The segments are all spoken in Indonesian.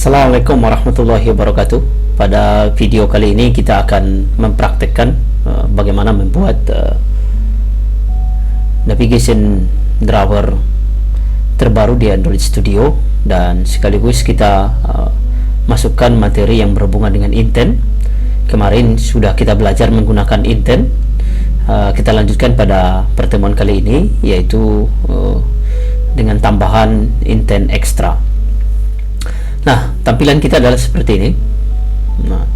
Assalamualaikum warahmatullahi wabarakatuh. Pada video kali ini kita akan mempraktekkan bagaimana membuat navigation drawer terbaru di Android Studio, dan sekaligus kita masukkan materi yang berhubungan dengan Intent. Kemarin sudah kita belajar menggunakan Intent. Kita lanjutkan pada pertemuan kali ini, yaitu dengan tambahan Intent Extra. Nah, tampilan kita adalah seperti ini. Nah,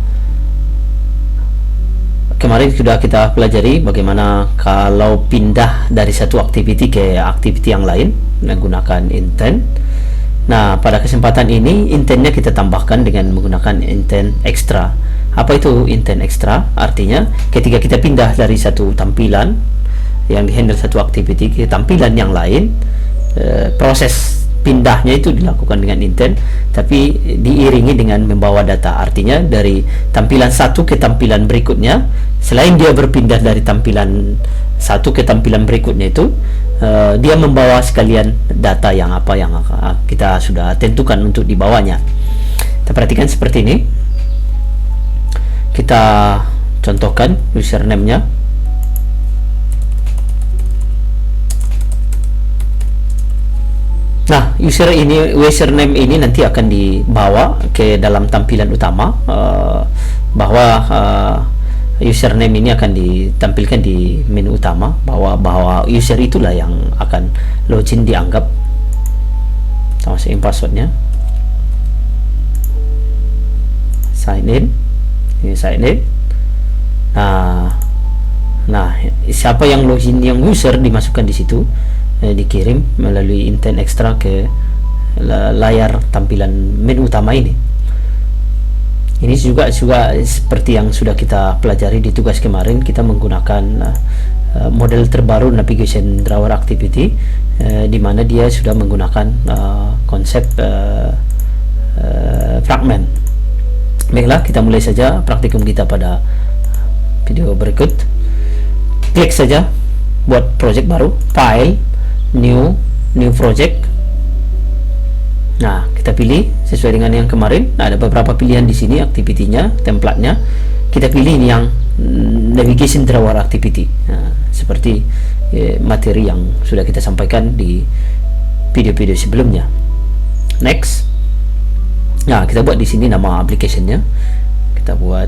kemarin sudah kita pelajari bagaimana kalau pindah dari satu activity ke activity yang lain menggunakan Intent. Nah, pada kesempatan ini Intentnya kita tambahkan dengan menggunakan Intent Extra. Apa itu Intent Extra? Artinya ketika kita pindah dari satu tampilan yang dihandle satu activity ke tampilan yang lain, proses pindahnya itu dilakukan dengan Intent, tapi diiringi dengan membawa data. Artinya dari tampilan satu ke tampilan berikutnya, selain dia berpindah dari tampilan satu ke tampilan berikutnya itu, dia membawa sekalian data yang kita sudah tentukan untuk dibawanya. Kita perhatikan seperti ini. Kita contohkan username-nya. Nah, username ini nanti akan dibawa ke dalam tampilan utama, bahwa username ini akan ditampilkan di menu utama, bahwa user itulah yang akan login dianggap. Kita masukin passwordnya, sign in. Ini sign in. Nah, siapa yang login, yang user dimasukkan di situ, dikirim melalui Intent Extra ke layar tampilan menu utama ini. Ini juga seperti yang sudah kita pelajari di tugas kemarin. Kita menggunakan model terbaru navigation drawer activity, di mana dia sudah menggunakan konsep fragment. Baiklah, kita mulai saja praktikum kita pada video berikut. Klik saja buat project baru, file, new project. Nah, kita pilih sesuai dengan yang kemarin. Nah, ada beberapa pilihan di sini, activity-nya, template-nya. Kita pilih ini yang navigation drawer activity. Nah, seperti materi yang sudah kita sampaikan di video-video sebelumnya. Next. Nah, kita buat di sini nama application-nya. Kita buat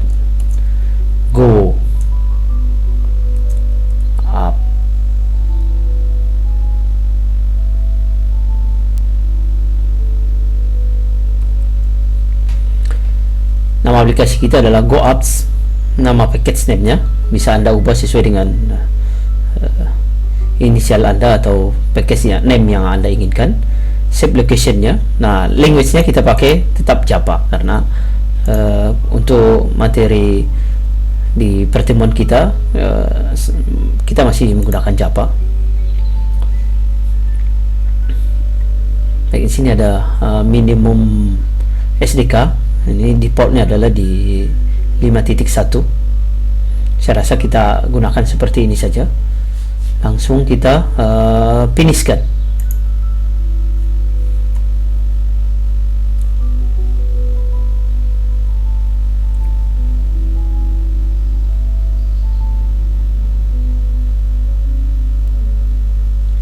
Go Up. Nama aplikasi kita adalah Go Apps. Nama package name-nya bisa Anda ubah sesuai dengan inisial Anda atau package name yang Anda inginkan. Save location-nya. Nah, language-nya kita pakai tetap Java, karena untuk materi di pertemuan kita, kita masih menggunakan Java. Baik, di sini ada minimum SDK. Ini defaultnya adalah di 5.1. Saya rasa kita gunakan seperti ini saja. Langsung kita finishkan.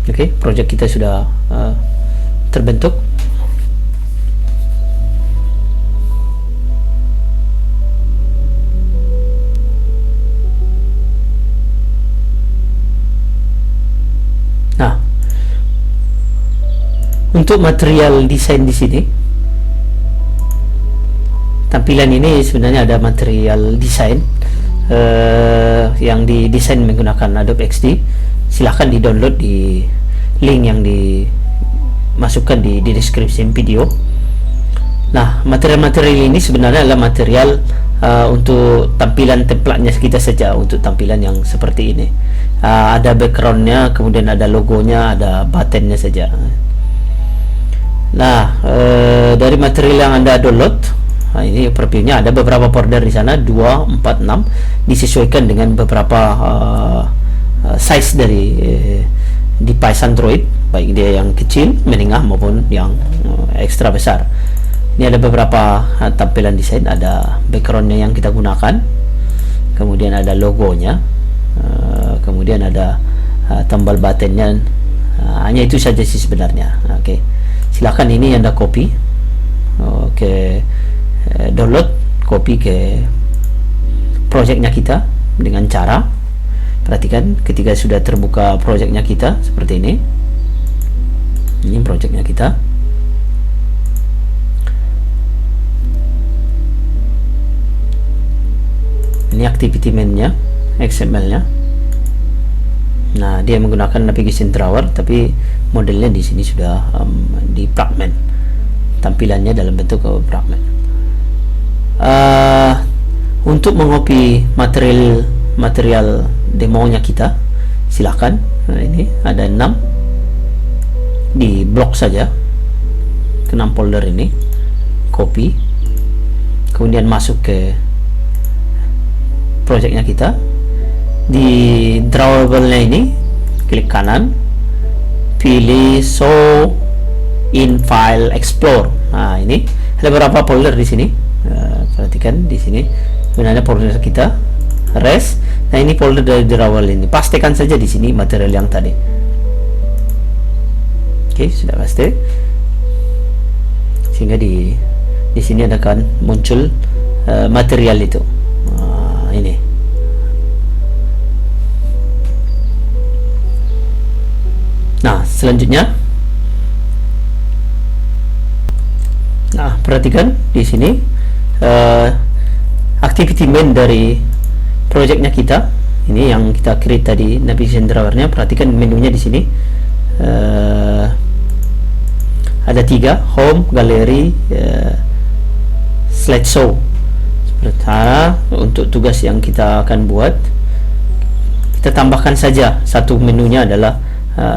Oke, project kita sudah terbentuk. Nah, untuk material desain di sini, tampilan ini sebenarnya ada material desain yang didesain menggunakan Adobe XD. Silahkan di-download di link yang dimasukkan di deskripsi video. Nah, material-material ini sebenarnya adalah material untuk tampilan template-nya kita saja, untuk tampilan yang seperti ini. Ada background-nya, kemudian ada logonya, ada button-nya saja. Nah, dari material yang Anda download, nah ini preview-nya, ada beberapa folder di sana, 2, 4, 6, disesuaikan dengan beberapa size dari device Android, baik dia yang kecil, menengah maupun yang ekstra besar. Ini ada beberapa tampilan desain, ada backgroundnya yang kita gunakan, kemudian ada logonya, kemudian ada tombol buttonnya. Hanya itu saja sih sebenarnya. Oke, silakan ini Anda copy, download, copy ke projectnya kita dengan cara, perhatikan ketika sudah terbuka projectnya kita seperti ini. Ini projectnya kita. Ini activity main-nya, XML-nya. Nah, dia menggunakan navigation drawer, tapi modelnya di sini sudah di fragment. Tampilannya dalam bentuk fragment. Untuk mengopi material demonya kita, silakan. Nah, ini ada 6 di blok saja, ke 6 folder ini, copy, kemudian masuk ke projectnya kita. Di drawable-nya ini klik kanan, pilih show in file explore. Nah, ini ada beberapa folder di sini. Perhatikan di sini sebenarnya folder kita res. Nah, ini folder dari drawable ini. Pastikan saja di sini material yang tadi. Oke, sudah pasti. Sehingga di sini akan muncul material itu. Ini. Nah, selanjutnya, perhatikan di sini activity main dari projectnya kita. Ini yang kita create tadi, navigation drawernya. Perhatikan menunya di sini. Ada 3, home, gallery, slideshow. Sementara untuk tugas yang kita akan buat, kita tambahkan saja satu menunya adalah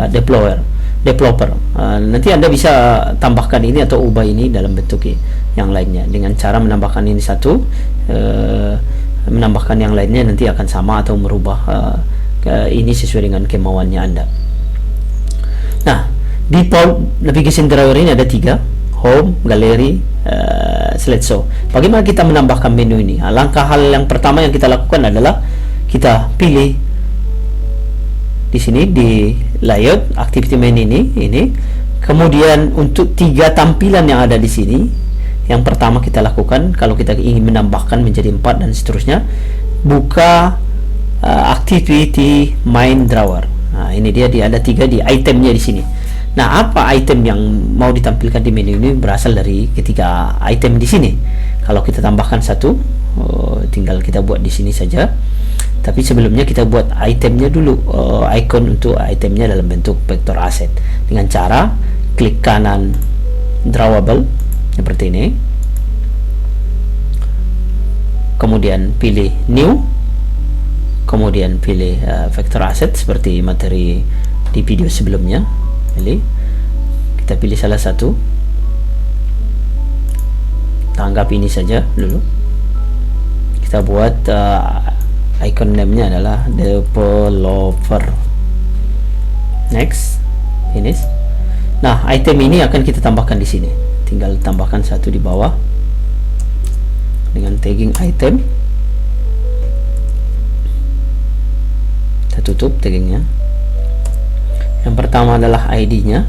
developer. Nanti Anda bisa tambahkan ini atau ubah ini dalam bentuk yang lainnya dengan cara menambahkan ini satu, menambahkan yang lainnya nanti akan sama atau merubah ini sesuai dengan kemauannya Anda. Nah, default navigation drawer ini ada 3, home, gallery, slideshow. Bagaimana kita menambahkan menu ini? Langkah hal yang pertama yang kita lakukan adalah kita pilih di sini di layout activity main ini. Kemudian untuk 3 tampilan yang ada di sini, yang pertama kita lakukan kalau kita ingin menambahkan menjadi 4 dan seterusnya, buka activity main drawer. Nah, ini dia ada 3 di itemnya di sini. Nah, apa item yang mau ditampilkan di menu ini berasal dari ketiga item di sini. Kalau kita tambahkan satu, tinggal kita buat di sini saja. Tapi sebelumnya kita buat itemnya dulu, icon untuk itemnya dalam bentuk vector asset dengan cara klik kanan drawable seperti ini, kemudian pilih new, kemudian pilih vector asset seperti materi di video sebelumnya. Kita pilih salah satu, tanggap ini saja dulu. Kita buat icon name-nya adalah developer. Next, finish. Nah, item ini akan kita tambahkan di sini. Tinggal tambahkan satu di bawah dengan tagging item. Kita tutup taggingnya. Yang pertama adalah ID-nya,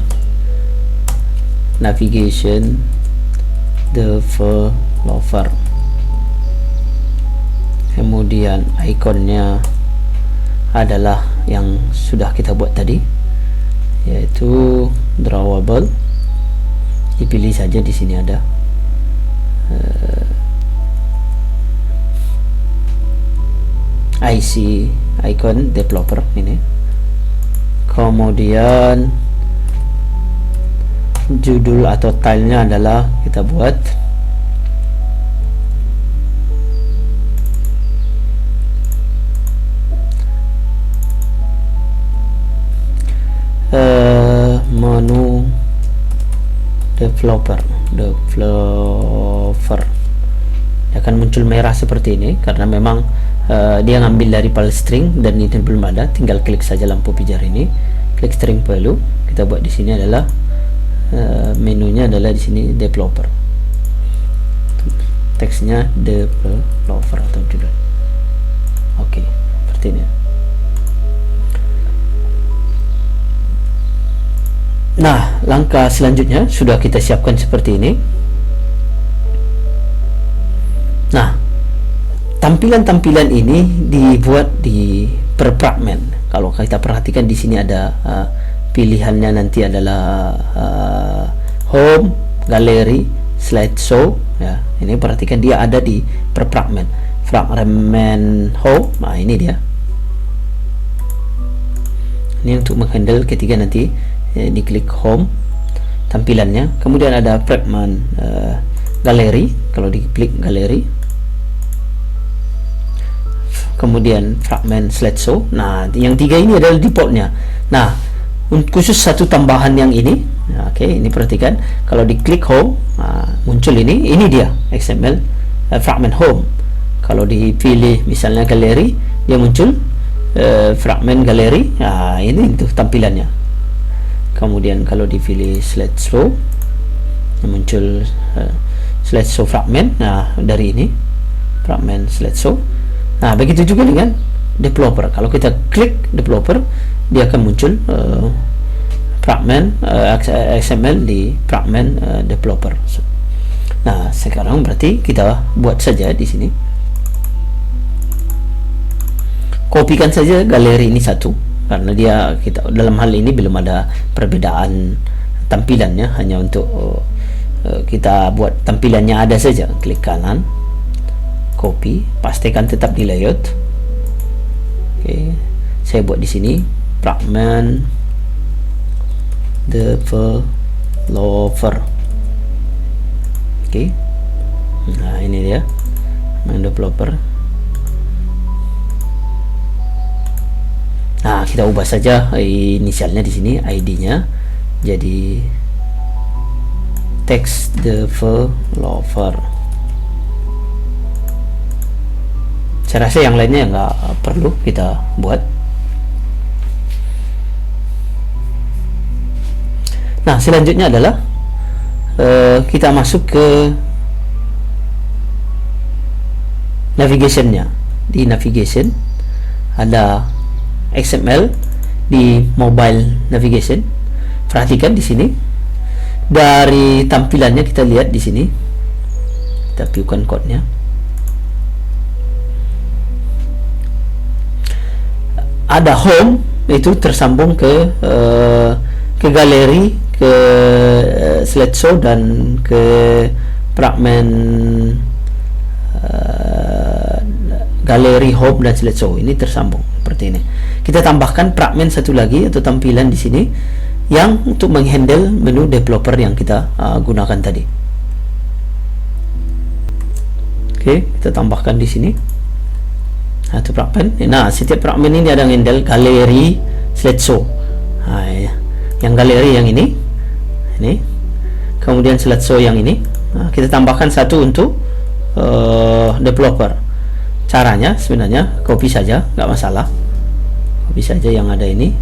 navigation developer. Kemudian ikonnya adalah yang sudah kita buat tadi, yaitu drawable. Dipilih saja, di sini ada IC icon developer ini. Kemudian judul atau tilenya adalah kita buat menu developer. Dia akan muncul merah seperti ini karena memang dia ngambil dari file string dan ini belum ada. Tinggal klik saja lampu pijar ini, klik string value. Kita buat di sini adalah menunya adalah di sini developer. teksnya developer atau judul. Oke, seperti ini. Nah, langkah selanjutnya sudah kita siapkan seperti ini. Nah, tampilan-tampilan ini dibuat di per fragment. Kalau kita perhatikan di sini ada pilihannya nanti adalah home, gallery, slideshow. Ya, ini perhatikan dia ada di per fragment. Fragment home. Nah, ini dia. Ini untuk menghandle ketika nanti diklik home tampilannya. Kemudian ada fragment galeri, kalau diklik galeri. Kemudian fragment slideshow. Nah, yang tiga ini adalah defaultnya. Nah, khusus satu tambahan yang ini. Oke, ini perhatikan kalau diklik home muncul ini dia XML fragment home. Kalau dipilih misalnya galeri, dia muncul fragment galeri. Nah, ini untuk tampilannya. Kemudian kalau dipilih slideshow, muncul slideshow fragment. Nah, dari ini fragment slideshow. Nah, begitu juga dengan developer. Kalau kita klik developer, dia akan muncul fragment XML di fragment developer. Nah, sekarang berarti kita buat saja di sini. Kopikan saja galeri ini satu, karena kita dalam hal ini belum ada perbedaan tampilannya, hanya untuk kita buat tampilannya ada saja. Klik kanan, copy, pastikan tetap di layout. Oke, saya buat di sini fragment developer. Oke, nah ini dia fragment developer. Nah, kita ubah saja inisialnya di sini, ID-nya jadi text developer. Saya rasa yang lainnya nggak perlu kita buat. Nah, selanjutnya adalah kita masuk ke navigation-nya. Di navigation ada XML di mobile navigation. Perhatikan di sini dari tampilannya, kita lihat di sini, kita view-kan code-nya. Ada home, itu tersambung ke galeri, ke slideshow, dan ke fragment galeri, home, dan slideshow. Ini tersambung seperti ini. Kita tambahkan fragment satu lagi atau tampilan di sini yang untuk menghandle menu developer yang kita gunakan tadi. Oke, kita tambahkan di sini satu fragment. Nah, setiap fragment ini ada handle galeri, slideshow. Nah, yang galeri yang ini, kemudian slideshow yang ini. Nah, kita tambahkan satu untuk developer. Caranya sebenarnya copy saja, nggak masalah. Copy saja yang ada ini.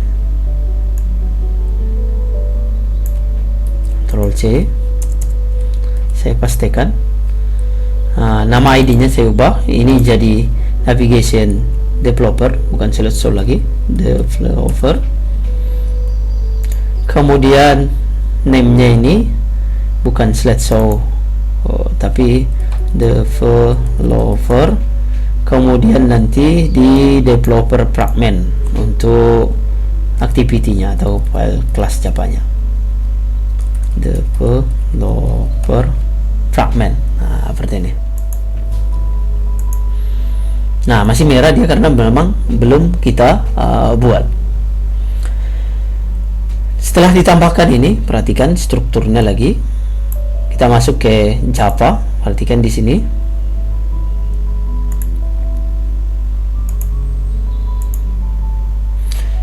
Ctrl C. Saya pastikan. Nama ID-nya saya ubah. Ini jadi navigation developer, bukan slideshow lagi. Developer. Kemudian name-nya ini bukan slideshow, tapi developer. Kemudian nanti di developer fragment untuk activity-nya atau file kelas Java-nya. Developer fragment. Nah, seperti ini. Nah, masih merah dia karena memang belum kita buat. Setelah ditambahkan ini, perhatikan strukturnya lagi. Kita masuk ke Java. Perhatikan di sini.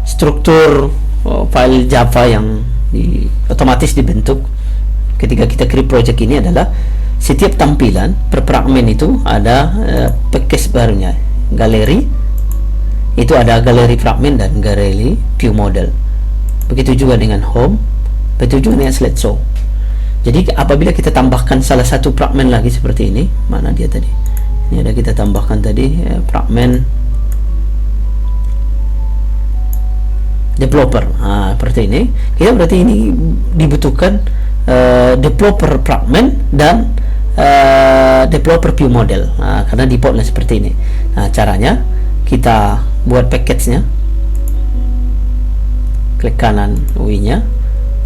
Struktur file Java yang otomatis dibentuk ketika kita create project ini adalah setiap tampilan per fragment itu ada package barunya. Galeri itu ada galeri fragment dan galeri view model. Begitu juga dengan home, begitu juga dengan slideshow. Jadi apabila kita tambahkan salah satu fragmen lagi seperti ini, mana dia tadi? Ini ada kita tambahkan tadi fragmen developer. Seperti ini. Kita berarti ini dibutuhkan developer fragment dan developer view model. Karena defaultnya seperti ini. Nah, caranya kita buat package-nya. Klik kanan UI-nya,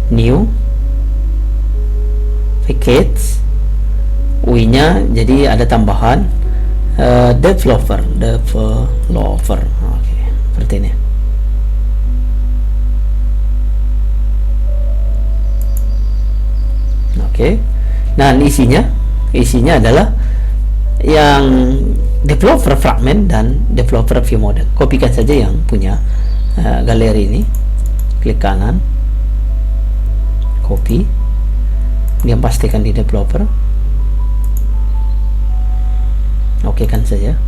new package, UI-nya jadi ada tambahan developer. Oke, seperti ini. Oke. Nah, isinya adalah yang developer fragment dan developer view model. Kopikan saja yang punya galeri ini. Klik kanan, copy, dia pastikan di developer. Oke kan saja.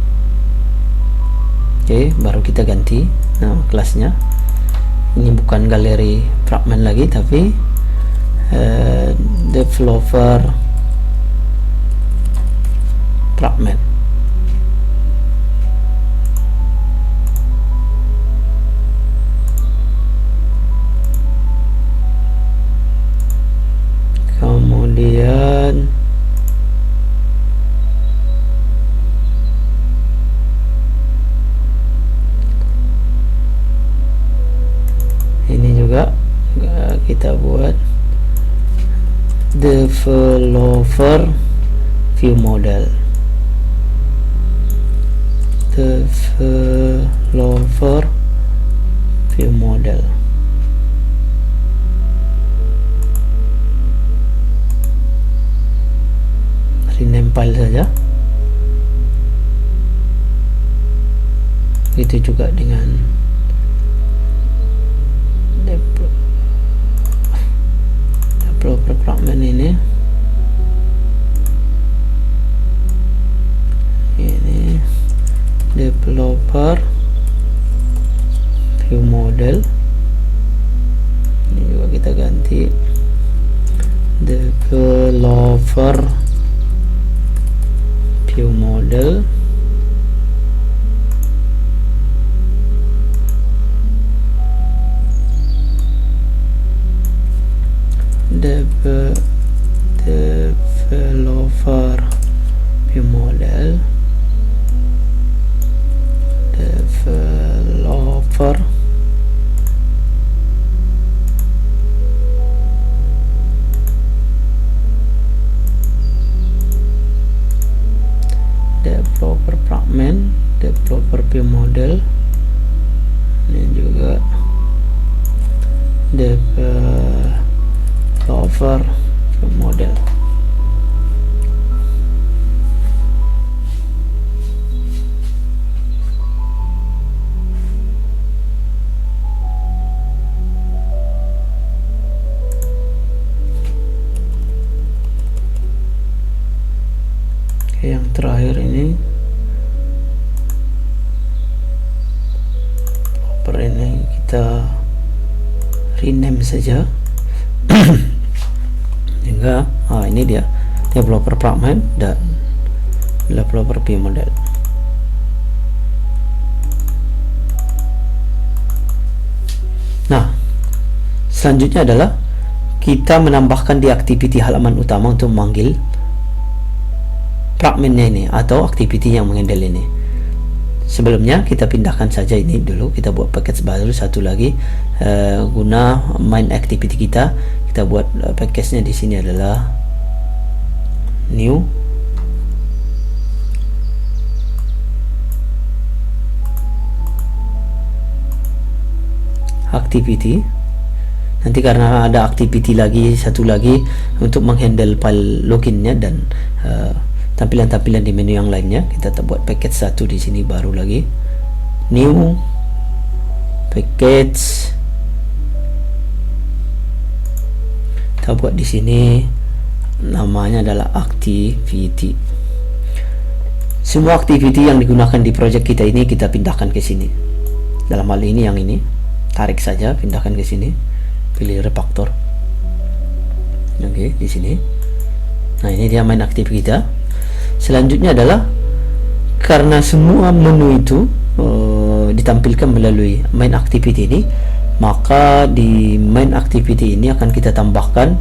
Oke, baru kita ganti nama kelasnya. Ini bukan galeri fragment lagi, tapi developer fragment. Kemudian ini juga kita buat developer view model. Developer view model. Rename file saja. Itu juga dengan developer fragment ini. Ini developer view model. Ini juga kita ganti developer view model. Developer view model. Developer fragment, developer view model. Ini juga developer view model. Oke, yang terakhir ini ini kita rename saja hingga ini dia developer fragment dan developer view model. Nah, selanjutnya adalah kita menambahkan di activity halaman utama untuk memanggil fragmentnya ini atau activity yang menghandle ini. Sebelumnya kita pindahkan saja ini dulu, kita buat package baru satu lagi guna main activity kita. Kita buat package-nya di sini adalah new activity. Nanti karena ada activity lagi satu lagi untuk menghandle file loginnya dan tampilan-tampilan di menu yang lainnya, kita buat package satu di sini baru lagi, new package. Kita buat di sini namanya adalah activity. Semua activity yang digunakan di project kita ini kita pindahkan ke sini. Dalam hal ini yang ini tarik saja, pindahkan ke sini, pilih refactor. Oke, di sini. Nah, ini dia main aktif kita. Selanjutnya adalah karena semua menu itu ditampilkan melalui main activity ini, maka di main activity ini akan kita tambahkan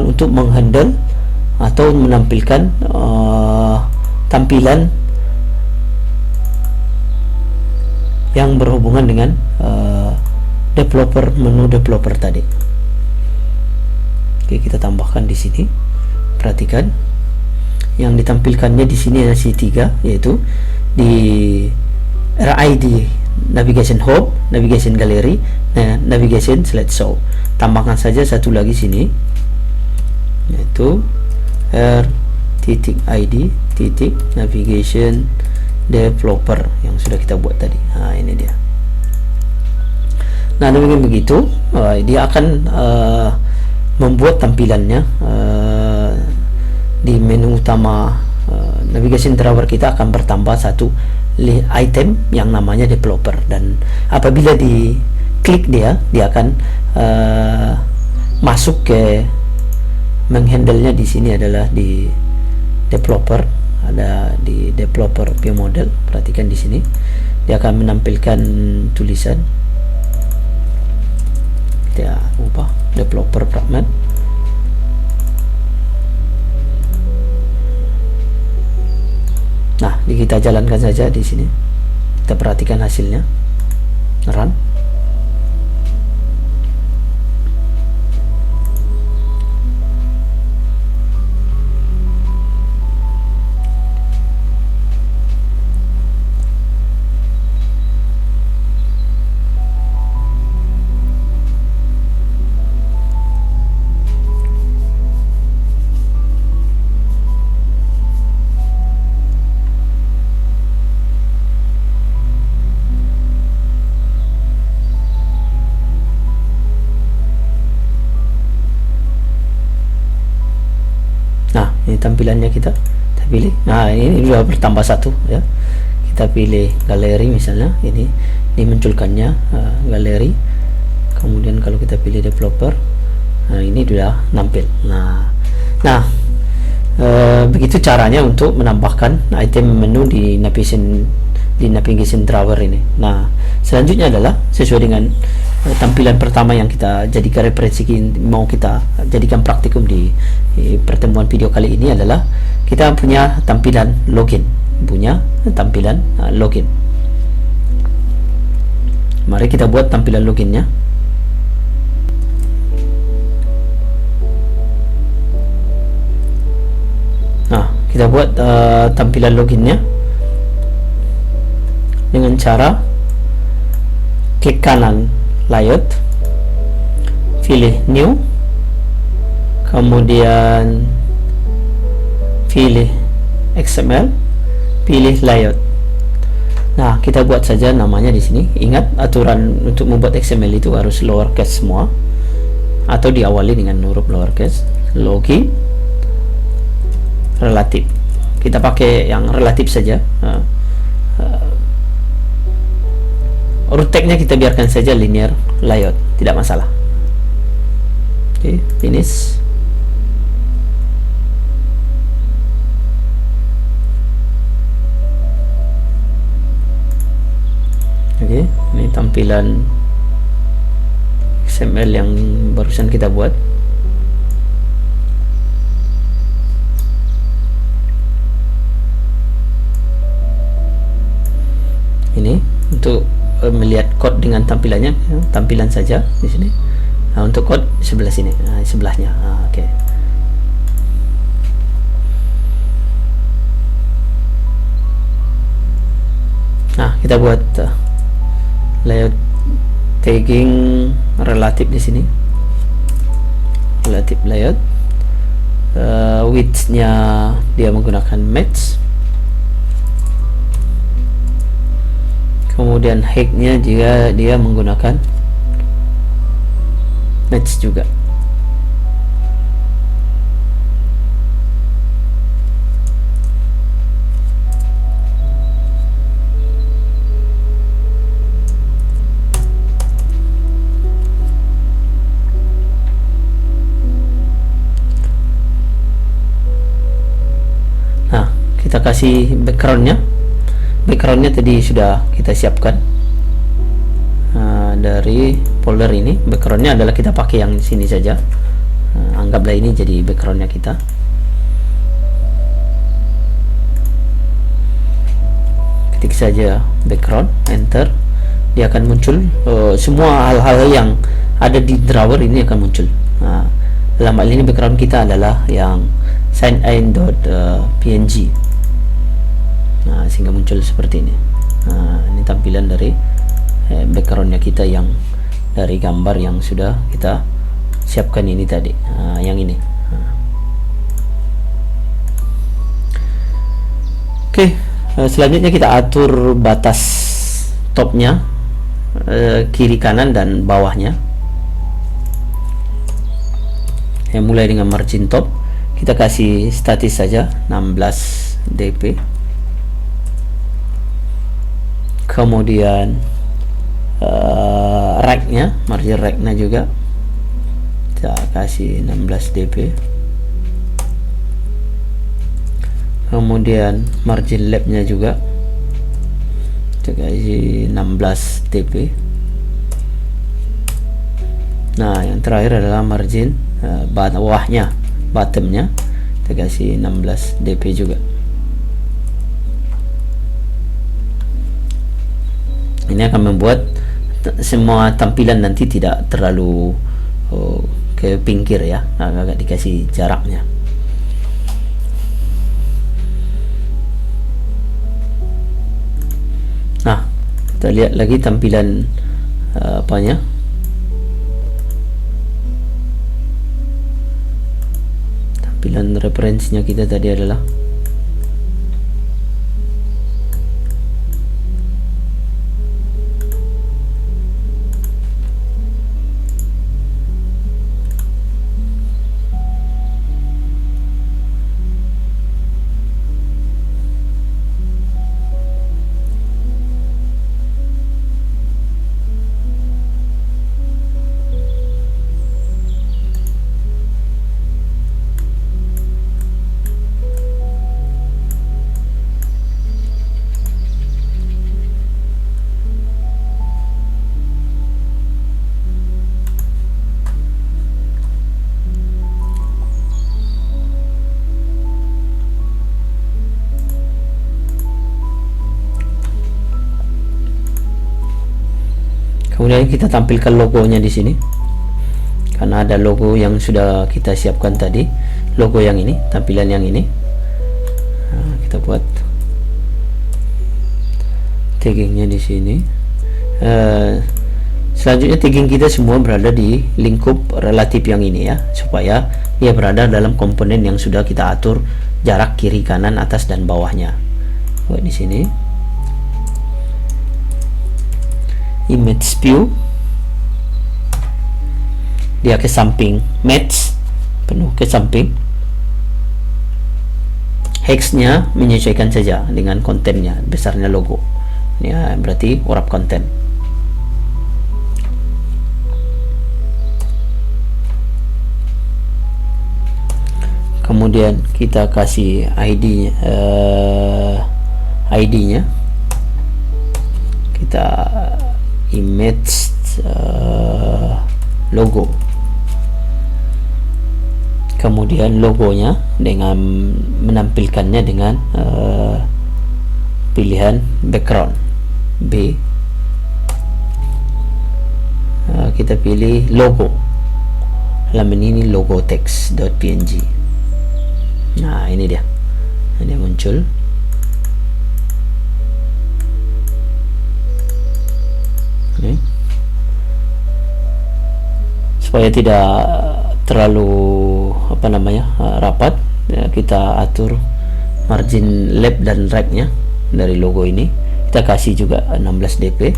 untuk menghandle atau menampilkan tampilan yang berhubungan dengan menu developer tadi. Oke, kita tambahkan di sini. Perhatikan yang ditampilkannya di sini ada C3, yaitu di RID Navigation Hub, Navigation Gallery, Navigation Slideshow. Tambahkan saja satu lagi sini, yaitu R.ID Navigation Developer yang sudah kita buat tadi. Nah, ini dia. Nah, dengan begitu dia akan membuat tampilannya di menu utama navigation drawer kita akan bertambah satu item yang namanya developer, dan apabila diklik dia akan masuk ke menghandle-nya. Di sini adalah di developer, ada di developer view model. Perhatikan di sini dia akan menampilkan tulisan, kita ubah developer fragment. Nah, kita jalankan saja di sini. Kita perhatikan hasilnya. Run. Ini tampilannya kita pilih. Nah, ini sudah bertambah satu ya. Kita pilih galeri misalnya, ini dimunculkannya galeri. Kemudian kalau kita pilih developer, nah ini sudah nampil. Nah, begitu caranya untuk menambahkan item menu di navigation drawer ini. Nah, selanjutnya adalah sesuai dengan tampilan pertama yang kita jadikan referensi, mau kita jadikan praktikum di pertemuan video kali ini adalah kita punya tampilan login. Mari kita buat tampilan loginnya. Nah, kita buat tampilan loginnya dengan cara klik kanan layout, pilih new, kemudian pilih XML, pilih layout. Nah, kita buat saja namanya di sini. Ingat, aturan untuk membuat XML itu harus lowercase semua atau diawali dengan huruf lowercase. Login relatif, kita pakai yang relatif saja. Root tag-nya kita biarkan saja linear layout, tidak masalah. Oke, finish. Oke, ini tampilan XML yang barusan kita buat. Ini untuk melihat code dengan tampilannya, tampilan saja di sini. Nah, untuk code sebelah sini, sebelahnya. Oke. Nah, kita buat layout tagging relatif di sini. Relatif layout. Width-nya dia menggunakan match. Kemudian height-nya juga dia menggunakan match juga. kita kasih backgroundnya. Backgroundnya tadi sudah kita siapkan. Dari folder ini backgroundnya adalah kita pakai yang di sini saja. Anggaplah ini jadi backgroundnya kita. Ketik saja background, enter, dia akan muncul semua hal-hal yang ada di drawer ini akan muncul. Dalam hal ini background kita adalah yang signin.png. Sehingga muncul seperti ini. Ini tampilan dari backgroundnya kita yang dari gambar yang sudah kita siapkan ini tadi. Yang ini. Oke. Selanjutnya kita atur batas topnya, kiri kanan dan bawahnya. Mulai dengan margin top, kita kasih statis saja 16 dp. Kemudian right-nya, margin right-nya juga kita kasih 16 dp. Kemudian margin left-nya juga kita kasih 16 dp. Nah, yang terakhir adalah margin bawahnya, bottomnya kita kasih 16 dp juga. Ini akan membuat semua tampilan nanti tidak terlalu ke pinggir ya, agak dikasih jaraknya. Nah, kita lihat lagi tampilan apanya. Tampilan referensinya kita tadi adalah kemudian kita tampilkan logonya di sini. Karena ada logo yang sudah kita siapkan tadi, logo yang ini, tampilan yang ini. Nah, kita buat taggingnya di sini. Selanjutnya tagging kita semua berada di lingkup relatif yang ini ya, supaya ia berada dalam komponen yang sudah kita atur jarak kiri, kanan, atas dan bawahnya. Buat di sini. Image view, dia ke samping, match penuh ke samping. Hexnya menyesuaikan saja dengan kontennya, besarnya logo. Ini berarti wrap konten. Kemudian kita kasih ID-nya, kita image logo, kemudian logonya dengan menampilkannya dengan pilihan background B. Kita pilih logo, halaman ini logo text.png. Nah, ini dia muncul. Supaya tidak terlalu rapat ya, kita atur margin left dan right nya dari logo ini. Kita kasih juga 16 dp,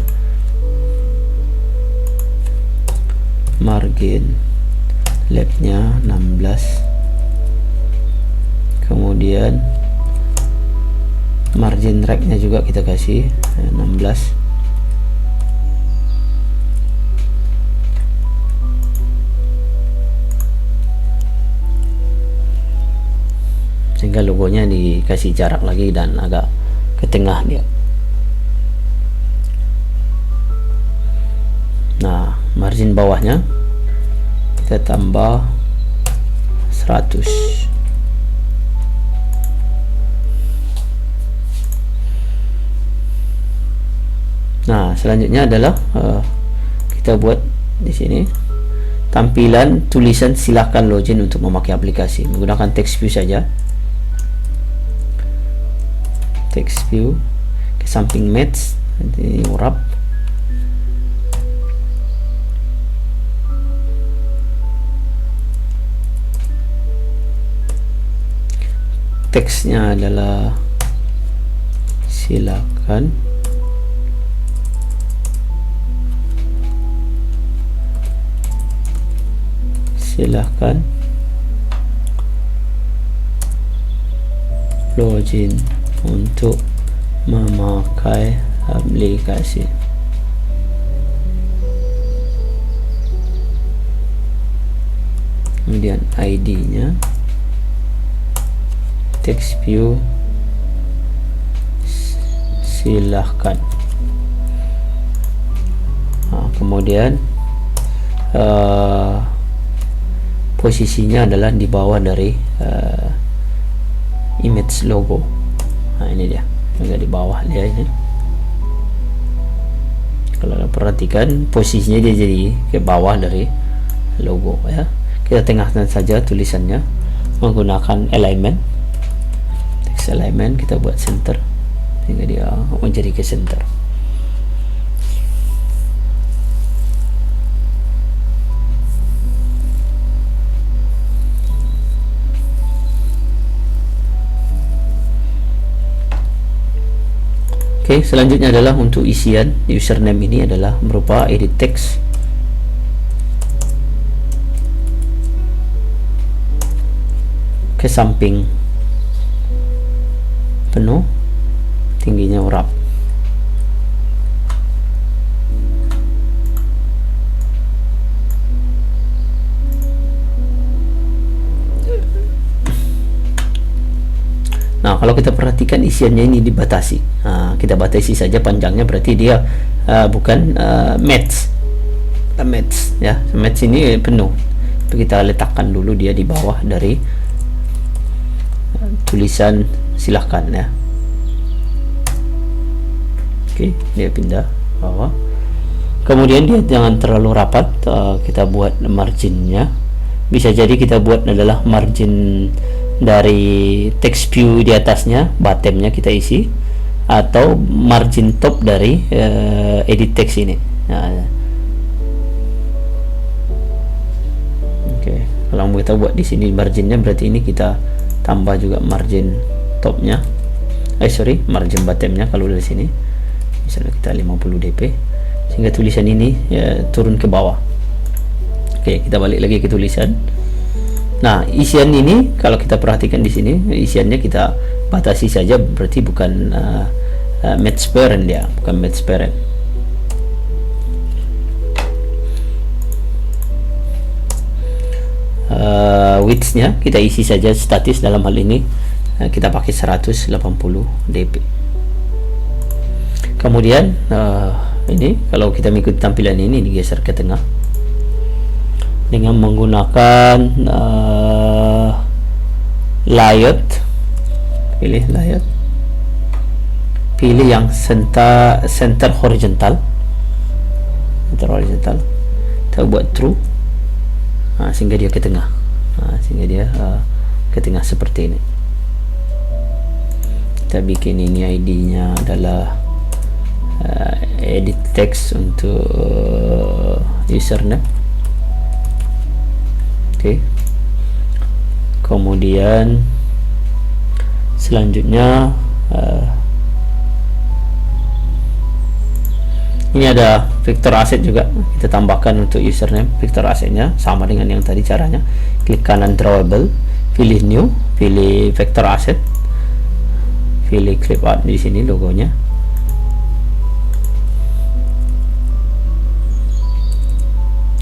margin left nya 16, kemudian margin right nya juga kita kasih 16. sehingga logonya dikasih jarak lagi dan agak ke tengah dia. Nah, margin bawahnya kita tambah 100. Nah, selanjutnya adalah kita buat di sini tampilan tulisan silakan login untuk memakai aplikasi menggunakan text view saja. Text view ke samping match, nanti wrap. Teksnya adalah silakan login untuk memakai aplikasi. Kemudian ID-nya text view silahkan. Kemudian posisinya adalah di bawah dari image logo. Nah, ini dia, agak di bawah dia ini. Kalau perhatikan posisinya dia jadi ke bawah dari logo ya. Kita tengahkan saja tulisannya menggunakan alignment. Text alignment kita buat center sehingga dia menjadi ke center. Oke, selanjutnya adalah untuk isian username. Ini adalah berupa edit text. Ke samping penuh, tingginya wrap. Nah, kalau kita perhatikan isiannya ini dibatasi. Kita batasi saja panjangnya, berarti dia bukan match ya. Match ini penuh. Kita letakkan dulu dia di bawah dari tulisan silahkan ya. Oke, dia pindah bawah. Kemudian dia jangan terlalu rapat. Kita buat marginnya. Bisa jadi kita buat adalah margin dari text view di atasnya, bottomnya kita isi, atau margin top dari edit text ini. Oke, kalau mau kita buat di sini marginnya, berarti ini kita tambah juga margin topnya, margin bottomnya. Kalau dari sini misalnya kita 50 dp, sehingga tulisan ini ya, turun ke bawah. Oke, kita balik lagi ke tulisan. Nah, isian ini kalau kita perhatikan di sini, isiannya kita batasi saja, berarti bukan match parent dia, bukan match parent. Width-nya kita isi saja statis, dalam hal ini kita pakai 180 dp. Kemudian ini kalau kita mengikuti tampilan ini digeser ke tengah dengan menggunakan layout. Pilih layout, pilih yang center horizontal, kita buat true. Sehingga dia ke tengah, ke tengah seperti ini. Kita bikin ini ID-nya adalah edit text untuk username. Oke. Kemudian selanjutnya ini ada vector asset juga kita tambahkan untuk username. Vector assetnya sama dengan yang tadi caranya. Klik kanan drawable, pilih new, pilih vector asset, pilih clip art di sini logonya.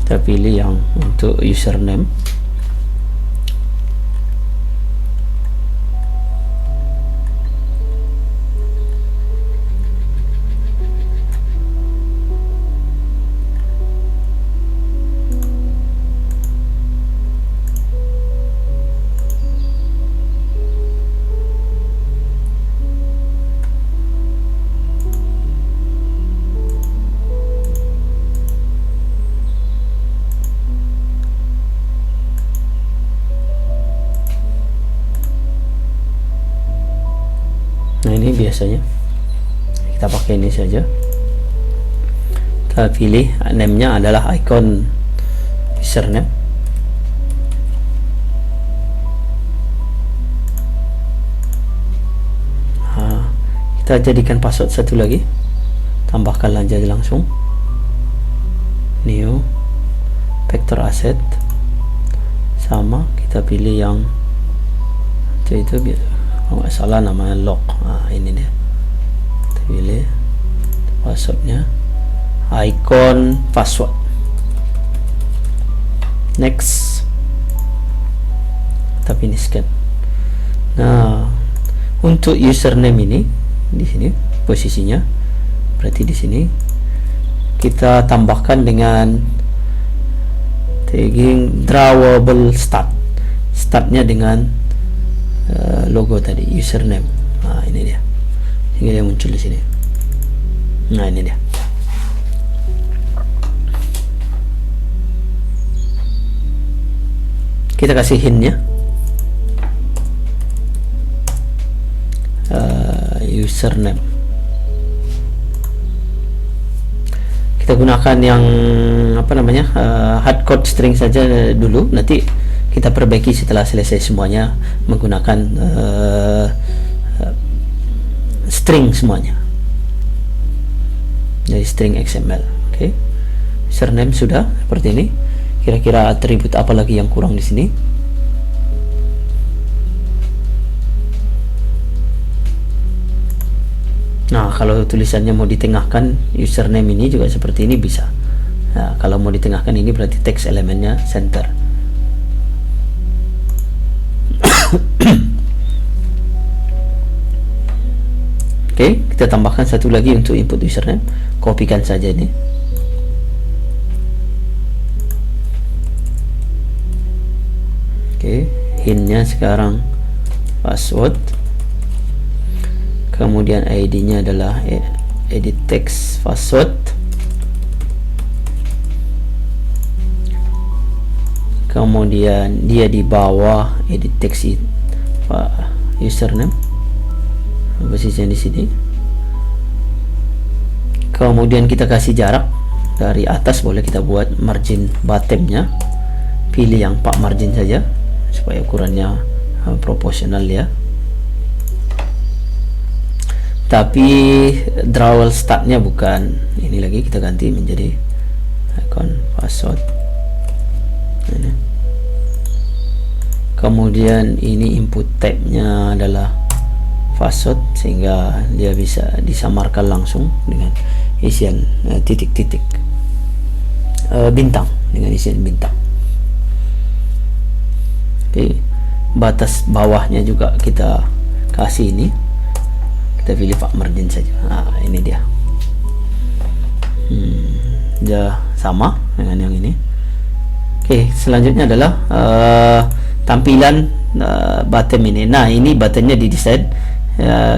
Kita pilih yang untuk username. biasanya. Kita pakai ini saja. Kita pilih name-nya adalah icon username. Kita jadikan password satu lagi, tambahkan aja langsung new vector asset, sama kita pilih yang itu kalau nggak salah namanya log. Ini dia, kita pilih passwordnya icon password. Next, kita finiskan. Nah, untuk username ini di sini posisinya, berarti di sini kita tambahkan dengan tagging drawable startnya dengan logo tadi username. Ini dia, sehingga dia muncul di sini. Nah, ini dia. Kita kasih hintnya, username. Kita gunakan yang apa namanya, hardcode string saja dulu, nanti kita perbaiki setelah selesai semuanya menggunakan string semuanya dari string XML. Oke, username sudah seperti ini. Kira-kira atribut apa lagi yang kurang di sini? Nah, kalau tulisannya mau ditengahkan username ini juga seperti ini bisa. Nah, kalau mau ditengahkan ini berarti teks elemennya center. Oke, kita tambahkan satu lagi untuk input username. Kopikan saja ini. Oke, hintnya sekarang password. Kemudian ID-nya adalah edit text password. Kemudian dia di bawah edit text username, posisinya di sini. Kemudian kita kasih jarak dari atas, boleh kita buat margin bottomnya, pilih yang 4 margin saja supaya ukurannya proporsional ya. Tapi drawable startnya bukan ini lagi, kita ganti menjadi icon password ini. Kemudian ini input tab-nya adalah password, sehingga dia bisa disamarkan langsung dengan isian titik-titik bintang, dengan isian bintang. Oke, batas bawahnya juga kita kasih ini, kita pilih Pak margin saja. Ini dia. Dia sama dengan yang ini. Oke, selanjutnya adalah tampilan button ini. Nah, ini buttonnya didesain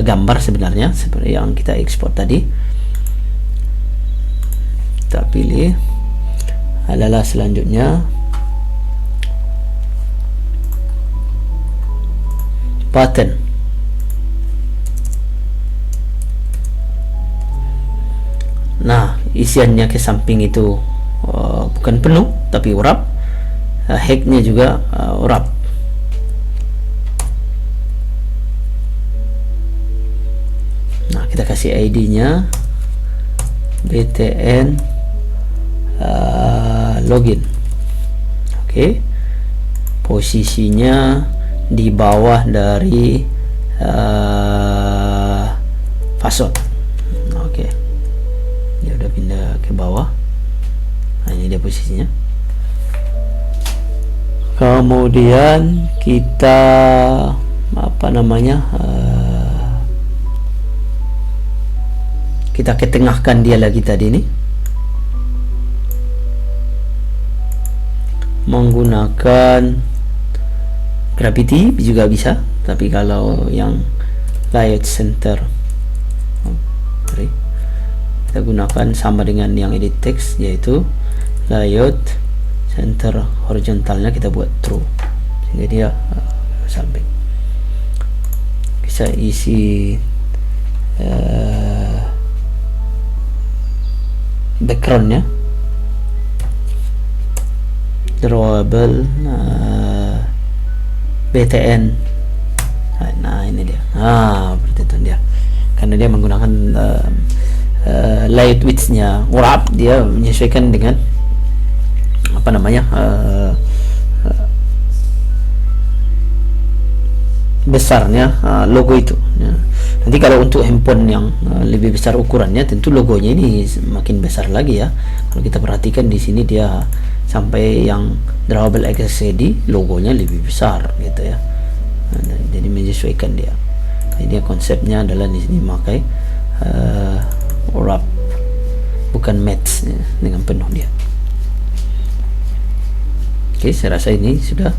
gambar sebenarnya seperti yang kita ekspor tadi. Kita pilih adalah selanjutnya button. Nah, isiannya ke samping itu bukan penuh tapi urap. Headnya juga urap. Nah, kita kasih ID-nya btn login. Oke, posisinya di bawah dari password. Oke, dia udah pindah ke bawah. Nah, ini dia posisinya. Kemudian kita apa namanya, kita ketengahkan dia lagi tadi ini menggunakan gravity juga bisa, tapi kalau yang layout center kita gunakan sama dengan yang edit text, yaitu layout center horizontalnya kita buat true, sehingga dia samping. Bisa isi backgroundnya drawable btn. Nah ini dia, seperti itu dia, karena dia menggunakan light width-nya wrap, dia menyesuaikan dengan apa namanya besarnya logo itu ya. Nanti kalau untuk handphone yang lebih besar ukurannya, tentu logonya ini makin besar lagi ya. Kalau kita perhatikan di sini dia sampai yang drawable XCD logonya lebih besar gitu ya. Nah, jadi menyesuaikan dia. Ini konsepnya adalah di sini memakai wrap, bukan match ya, dengan penuh dia. Oke, saya rasa ini sudah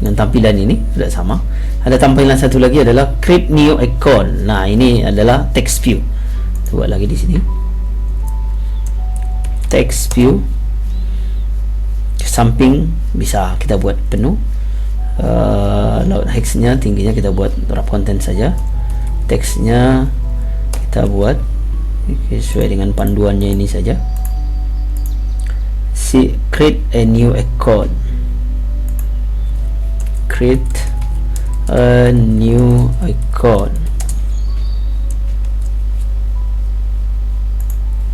dengan tampilan ini sudah sama. Ada tampilan satu lagi adalah create new icon. Nah, ini adalah text view. Buat lagi di sini. Text view. Samping bisa kita buat penuh. Load hex-nya tingginya kita buat wrap content saja. Text-nya kita buat sesuai dengan panduannya ini saja. Create a new icon. Create a new icon.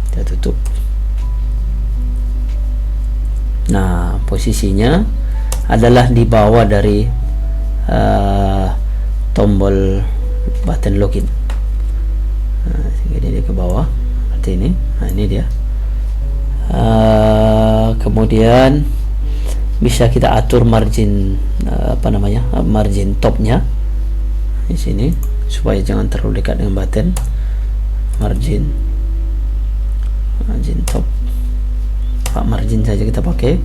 Kita tutup. Nah, posisinya adalah di bawah dari tombol button login. Nah, sehingga dia ke bawah seperti ini. Nah, ini dia. Kemudian bisa kita atur margin margin topnya di sini supaya jangan terlalu dekat dengan button. Margin top, margin saja kita pakai.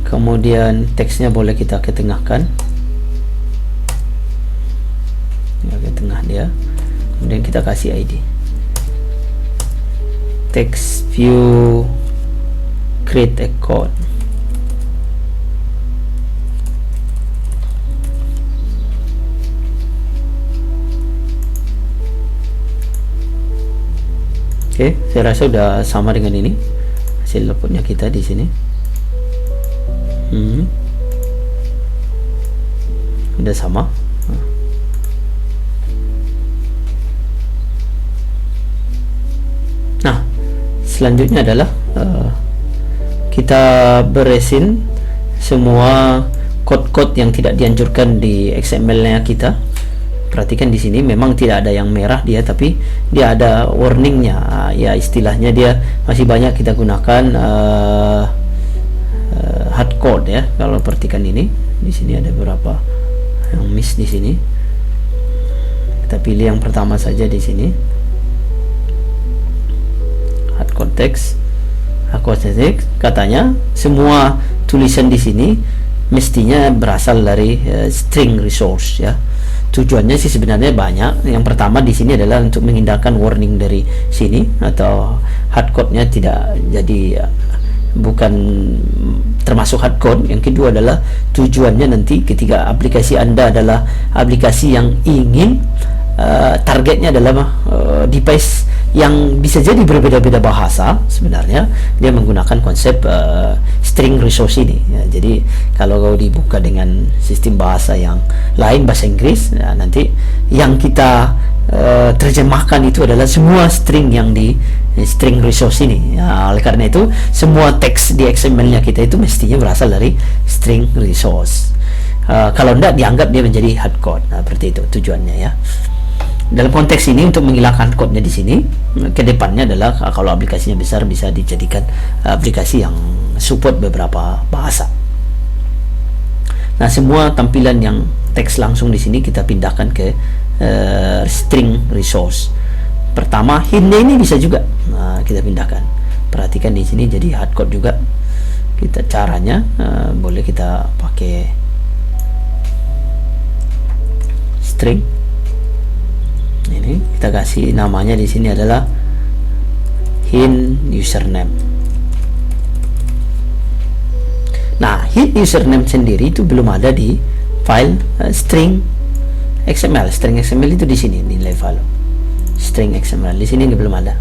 Kemudian teksnya boleh kita ketengahkan, ke tengah dia. Kemudian kita kasih ID text view create icon. Oke, saya rasa sudah sama dengan ini hasil outputnya kita di sini. Sudah sama. Nah, selanjutnya adalah kita beresin semua code-code yang tidak dianjurkan di XML-nya kita. Perhatikan di sini memang tidak ada yang merah dia, tapi dia ada warningnya. Ya, istilahnya dia masih banyak kita gunakan hard code ya. Kalau perhatikan ini, di sini ada beberapa yang miss di sini. Kita pilih yang pertama saja di sini. Hard code text. Katanya semua tulisan di sini mestinya berasal dari string resource ya. Tujuannya sih sebenarnya banyak. Yang pertama di sini adalah untuk menghindarkan warning dari sini, atau hardcode-nya tidak jadi bukan termasuk hardcode. Yang kedua adalah tujuannya nanti ketika aplikasi Anda adalah aplikasi yang ingin targetnya adalah device yang bisa jadi berbeda-beda bahasa. Sebenarnya dia menggunakan konsep string resource ini ya. Jadi kalau dibuka dengan sistem bahasa yang lain, bahasa Inggris, ya, nanti yang kita terjemahkan itu adalah semua string yang di string resource ini ya. Oleh karena itu semua teks di XML nya kita itu mestinya berasal dari string resource. Kalau tidak dianggap dia menjadi hardcode. Nah, seperti itu tujuannya ya. Dalam konteks ini untuk menghilangkan code-nya di sini, kedepannya adalah kalau aplikasinya besar bisa dijadikan aplikasi yang support beberapa bahasa. Nah, semua tampilan yang teks langsung di sini kita pindahkan ke string resource. Pertama, hint-nya ini bisa juga kita pindahkan. Perhatikan di sini jadi hardcode juga. Kita caranya boleh kita pakai string. Ini kita kasih namanya di sini adalah hint username. Nah, hint username sendiri itu belum ada di file string XML. String XML itu di sini nilai file. string XML. Di sini belum ada.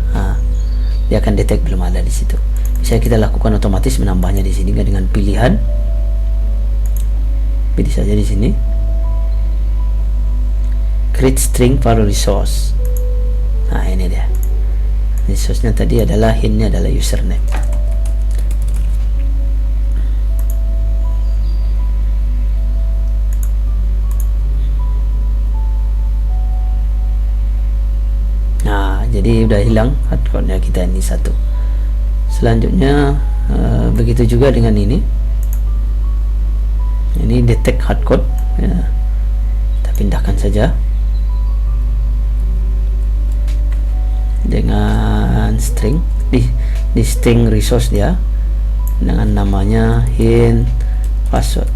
Dia akan detect belum ada di situ. Bisa kita lakukan otomatis menambahnya di sini dengan pilihan. Pilih saja di sini. Create string for resource. Nah, ini dia. Resource-nya tadi adalah hint-nya adalah username. Nah, jadi udah hilang hardcode-nya kita ini satu. Selanjutnya begitu juga dengan ini. Ini detect hardcode ya. Kita pindahkan saja dengan string di string resource dia dengan namanya hint password.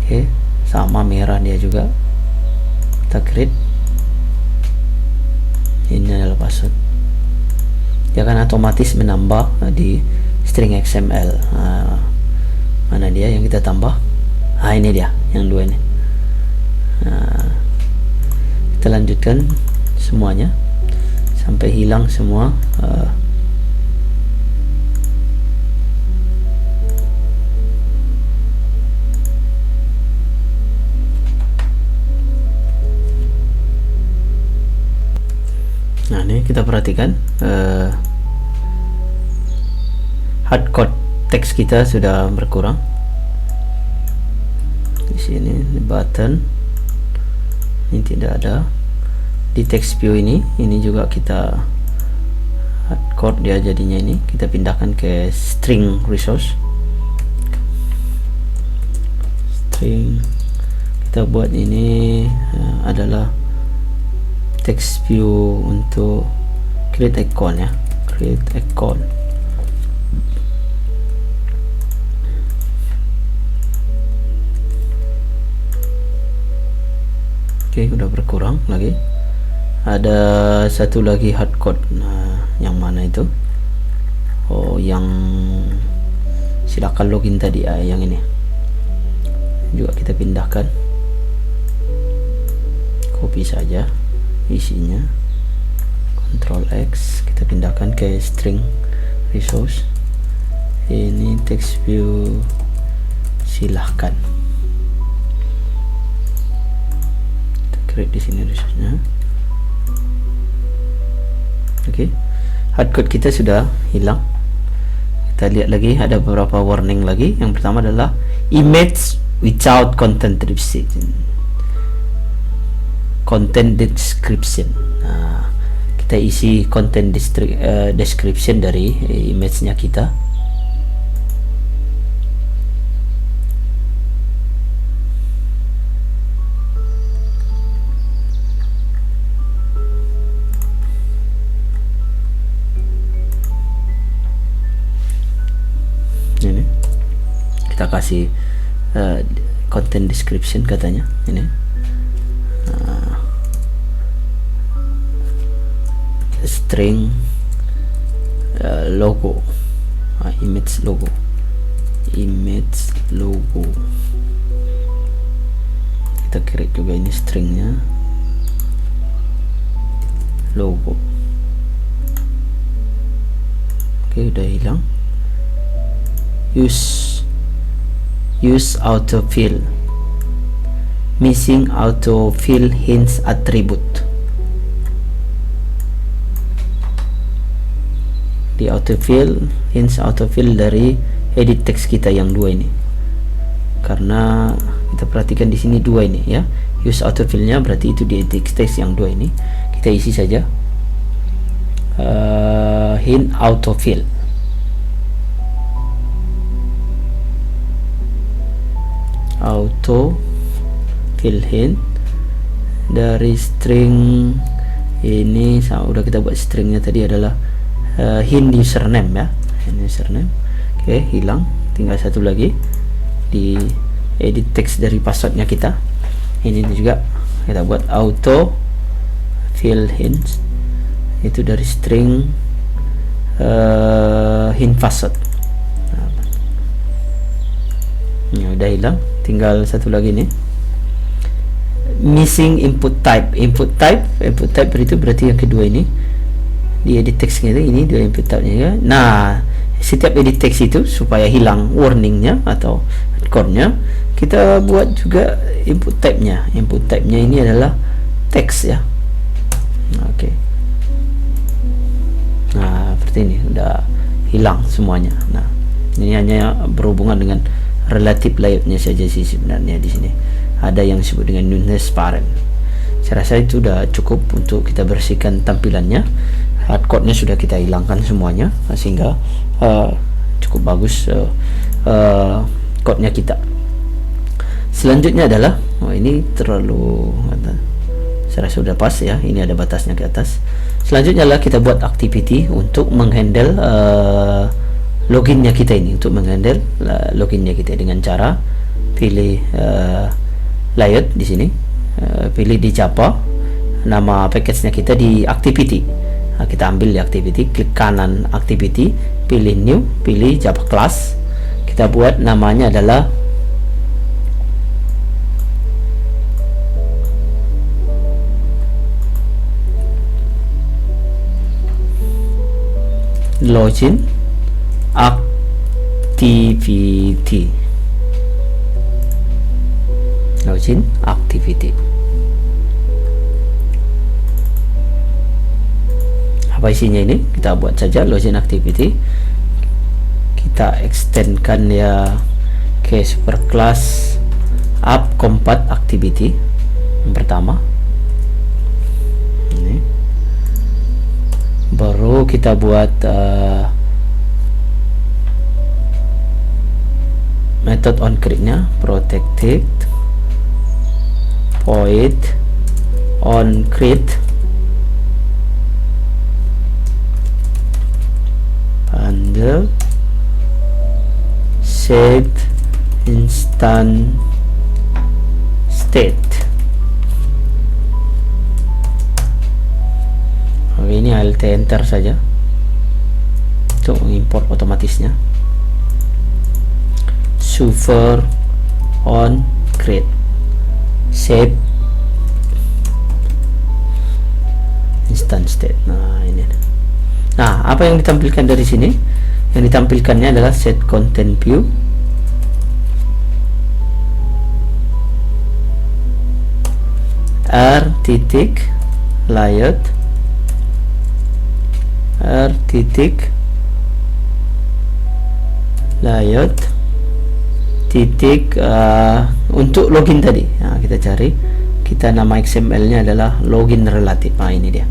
Oke, sama merah dia juga. Kita create, ini adalah password. Dia akan otomatis menambah di string XML. Mana dia yang kita tambah? Ini dia yang dua ini. Kita lanjutkan semuanya sampai hilang semua. Nah, ini kita perhatikan hardcode teks kita sudah berkurang. Di sini di button ini tidak ada. Di text view ini juga kita hardcode dia jadinya. Ini kita pindahkan ke string resource. String kita buat ini adalah text view untuk create icon ya, create icon. Oke, udah berkurang lagi. Ada satu lagi hardcode. Nah, yang mana itu? Oh, yang silakan login tadi. Yang ini juga kita pindahkan. Copy saja isinya, Ctrl X, kita pindahkan ke string resource. Ini text view, silahkan kita create di sini resource-nya. Oke, hardcode kita sudah hilang. Kita lihat lagi, ada beberapa warning lagi. Yang pertama adalah image without content description. Content description. Nah, kita isi content description dari image-nya kita. Ini kita kasih content description katanya ini. String logo, image logo, kita create juga ini stringnya logo. Oke, udah hilang. Use autofill, missing autofill hints attribute. Di autofill, hints autofill dari edit text kita yang dua ini, karena kita perhatikan di sini dua ini ya. Use autofillnya berarti itu di edit text yang dua ini. Kita isi saja hint autofill. Autofill hint dari string ini. Udah kita buat stringnya tadi adalah hint username ya, hint username. Oke, hilang. Tinggal satu lagi di edit text dari passwordnya kita. Ini juga kita buat auto fill hints, itu dari string hint password. Ini udah hilang. Tinggal satu lagi nih, missing input type. Input type itu berarti yang kedua ini di edit text ini dua input type nya ya. Nah, setiap edit text itu supaya hilang warningnya atau code-nya, kita buat juga input type-nya. Input type-nya ini adalah text ya. Oke. Nah, seperti ini udah hilang semuanya. Nah, ini hanya berhubungan dengan relative layout-nya saja sih sebenarnya di sini. Ada yang disebut dengan newness parent. Saya rasa itu udah cukup untuk kita bersihkan tampilannya. Hardcode-nya sudah kita hilangkan semuanya, sehingga cukup bagus code-nya kita. Selanjutnya adalah ini terlalu, saya rasa sudah pas ya, ini ada batasnya ke atas. Selanjutnya adalah kita buat activity untuk menghandle loginnya kita ini, untuk menghandle loginnya kita dengan cara pilih layout di sini, pilih di Java, nama package-nya kita di activity. Nah, kita ambil di activity, klik kanan activity, pilih new, pilih Java class. Kita buat namanya adalah login activity. Login activity. Apa isinya ini? Kita buat saja login activity. Kita extendkan ya ke superclass app compat activity yang pertama. Ini. Baru kita buat method on create-nya protected void on create bundle set instant state. Ini alt enter saja untuk mengimport otomatisnya. Super on create save instant state. Nah, ini. Nah, apa yang ditampilkan dari sini? Yang ditampilkannya adalah set content view, r titik layout, r titik layout titik untuk login tadi. Nah, kita cari, kita nama XML nya adalah login relative. Nah, ini dia.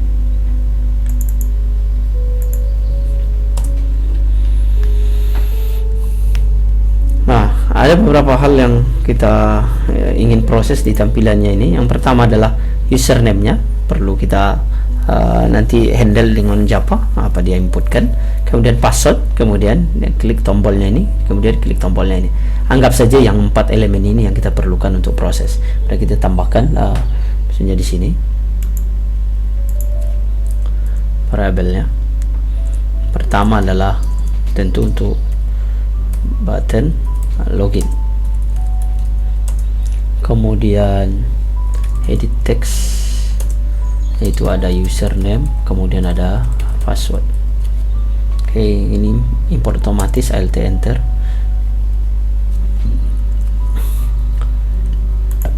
Nah, ada beberapa hal yang kita ingin proses di tampilannya ini. Yang pertama adalah username-nya perlu kita nanti handle dengan Java, apa dia inputkan. Kemudian password, kemudian klik tombolnya ini, kemudian klik tombolnya ini. Anggap saja yang 4 elemen ini yang kita perlukan untuk proses. Dan kita tambahkan misalnya di sini variabelnya. Pertama adalah tentu untuk button login, kemudian edit text, yaitu ada username, kemudian ada password. Oke, ini import otomatis, alt enter.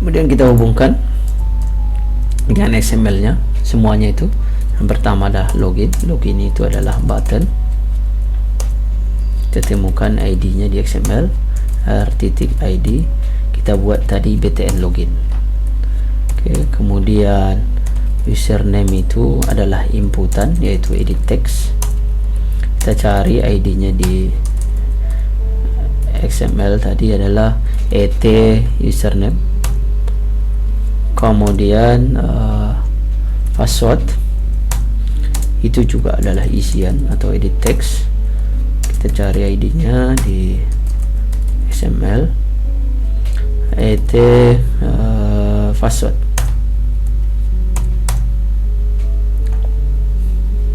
Kemudian kita hubungkan dengan XML nya semuanya itu. Yang pertama adalah login. Login itu adalah button. Kita temukan ID nya di XML, r.id. Kita buat tadi btn login. Oke, kemudian username itu adalah inputan, yaitu edit text. Kita cari ID nya di XML tadi adalah et username. Kemudian password itu juga adalah isian atau edit text. Kita cari ID nya di XML, et password.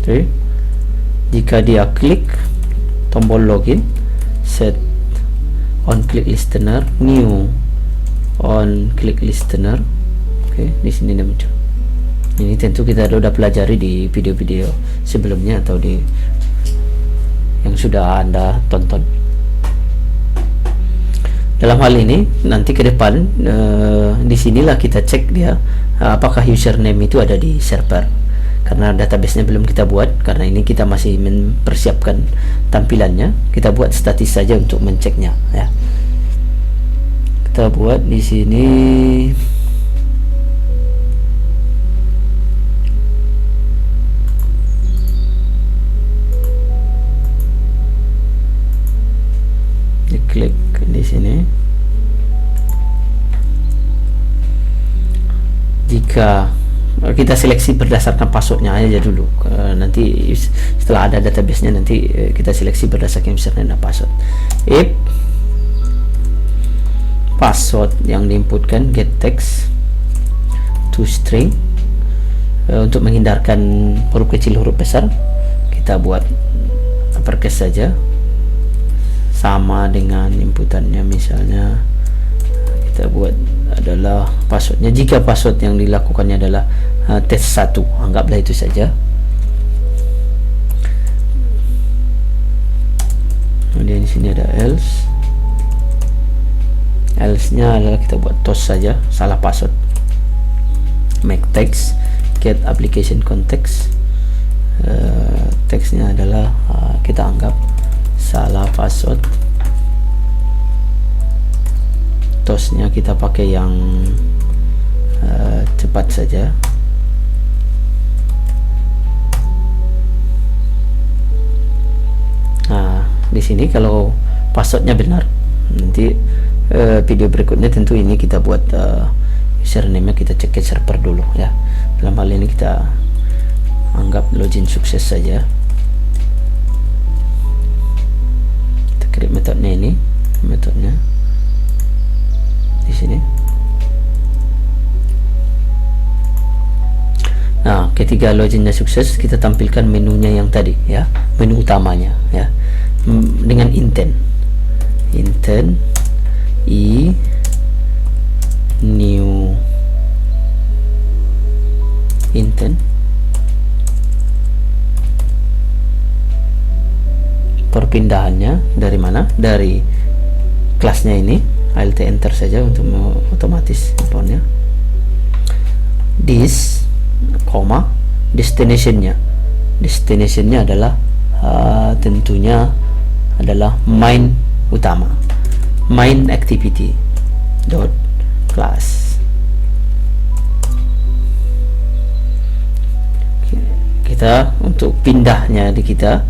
Oke. Jika dia klik tombol login, set on click listener, new on click listener, Oke, di sini dia muncul. Ini tentu kita sudah pelajari di video-video sebelumnya atau di yang sudah Anda tonton. Dalam hal ini nanti ke depan disinilah kita cek dia apakah username itu ada di server, karena database-nya belum kita buat, karena ini kita masih mempersiapkan tampilannya. Kita buat statis saja untuk menceknya ya. Kita buat di sini klik di sini. Jika kita seleksi berdasarkan passwordnya aja dulu, nanti setelah ada database-nya nanti kita seleksi berdasarkan username dan password. If password yang diinputkan get text to string, untuk menghindarkan huruf kecil huruf besar kita buat uppercase saja, sama dengan inputannya. Misalnya kita buat adalah passwordnya, jika password yang dilakukannya adalah test 1, anggaplah itu saja. Kemudian di sini ada else nya adalah kita buat toast saja, salah password. Make text get application context, teksnya adalah kita anggap salah password. Toastnya kita pakai yang cepat saja. Nah, di sini kalau passwordnya benar, nanti video berikutnya tentu ini kita buat username-nya kita cek ke server dulu ya. Dalam hal ini kita anggap login sukses saja. Kita create metodenya, ini metodenya di sini. Nah, ketika loginnya sukses, kita tampilkan menunya yang tadi ya, menu utamanya ya, dengan intent new intent. Perpindahannya dari mana? Dari kelasnya ini, alt enter saja untuk otomatis impornya. This, destinationnya adalah tentunya adalah main utama, main activity dot class. Kita untuk pindahnya kita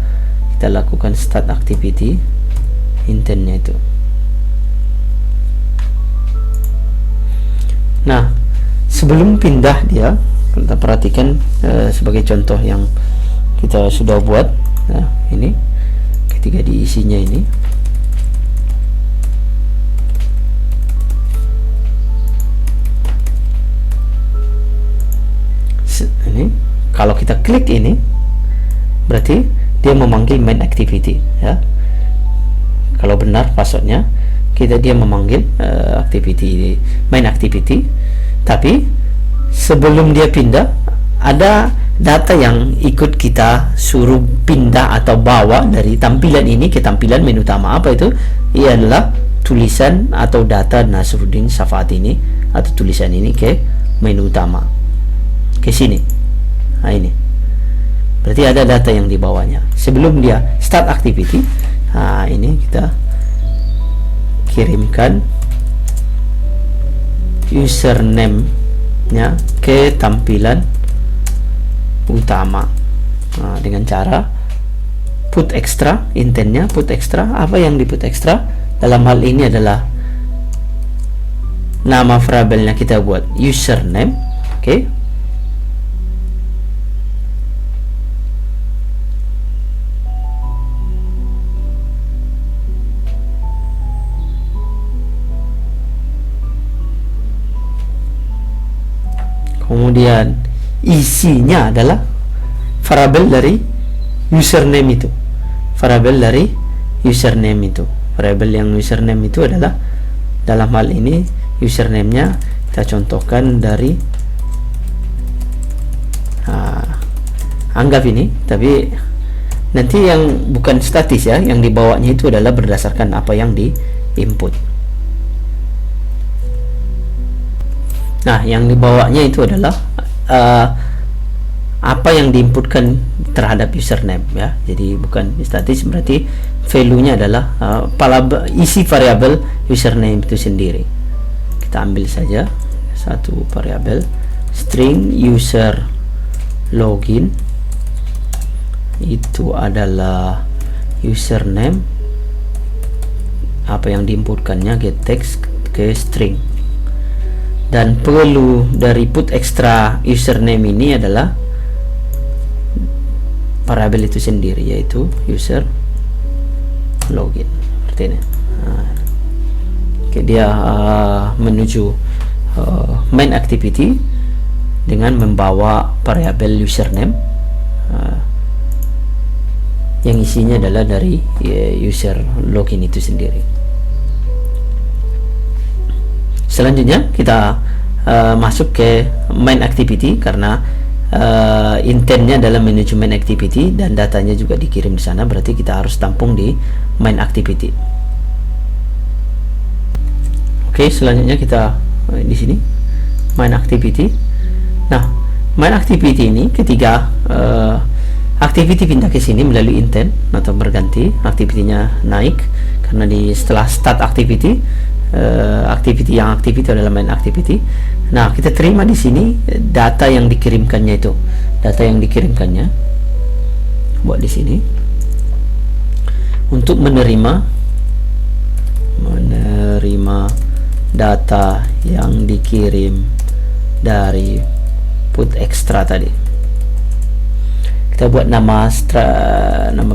lakukan start activity intentnya itu. Nah, sebelum pindah dia, kita perhatikan sebagai contoh yang kita sudah buat. Nah, ini ketika diisinya ini, kalau kita klik ini berarti dia memanggil main activity ya. Kalau benar passwordnya, dia memanggil activity, main activity. Tapi sebelum dia pindah, ada data yang ikut kita suruh pindah atau bawa dari tampilan ini ke tampilan menu utama. Apa itu? Ia adalah tulisan atau data Nasruddin Safaat ini, atau tulisan ini ke menu utama, ke sini. Nah, ini berarti ada data yang dibawanya sebelum dia start activity. Nah, ini kita kirimkan username-nya ke tampilan utama. Nah, dengan cara put extra, intentnya put extra. Apa yang di put extra dalam hal ini adalah nama variabelnya kita buat username. Oke. Kemudian isinya adalah variabel dari username itu. Variabel yang username itu adalah, dalam hal ini username-nya Kita contohkan dari anggap ini, tapi nanti yang bukan statis ya, yang dibawanya itu adalah berdasarkan apa yang di input. Nah, yang dibawanya itu adalah apa yang diinputkan terhadap username ya. Jadi bukan statis, berarti value-nya adalah isi variabel username itu sendiri. Kita ambil saja satu variabel string user login, itu adalah username, apa yang diinputkannya get text ke string, dan perlu dari put extra username ini adalah variabel itu sendiri, yaitu user login seperti ini. Oke, dia menuju main activity dengan membawa variabel username yang isinya adalah dari user login itu sendiri. Selanjutnya kita masuk ke main activity, karena intentnya adalah menuju main activity dan datanya juga dikirim di sana, berarti kita harus tampung di main activity. Oke, selanjutnya kita di sini main activity. Nah, main activity ini ketika activity pindah ke sini melalui intent atau berganti, activity-nya naik karena setelah start activity, activity yang aktif itu adalah main activity. Nah, kita terima di sini data yang dikirimkannya, itu data yang dikirimkannya buat di sini untuk menerima data yang dikirim dari put extra tadi. Kita buat nama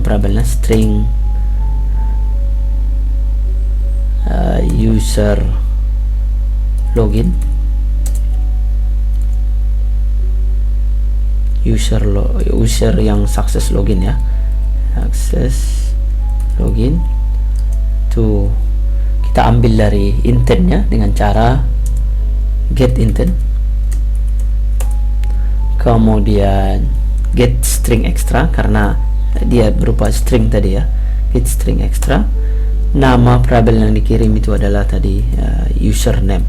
variabelnya string user login, user yang sukses login ya, sukses login. Tuh, kita ambil dari intentnya dengan cara get intent, kemudian get string extra karena dia berupa string tadi ya, get string extra. Nama variabel yang dikirim itu adalah tadi username.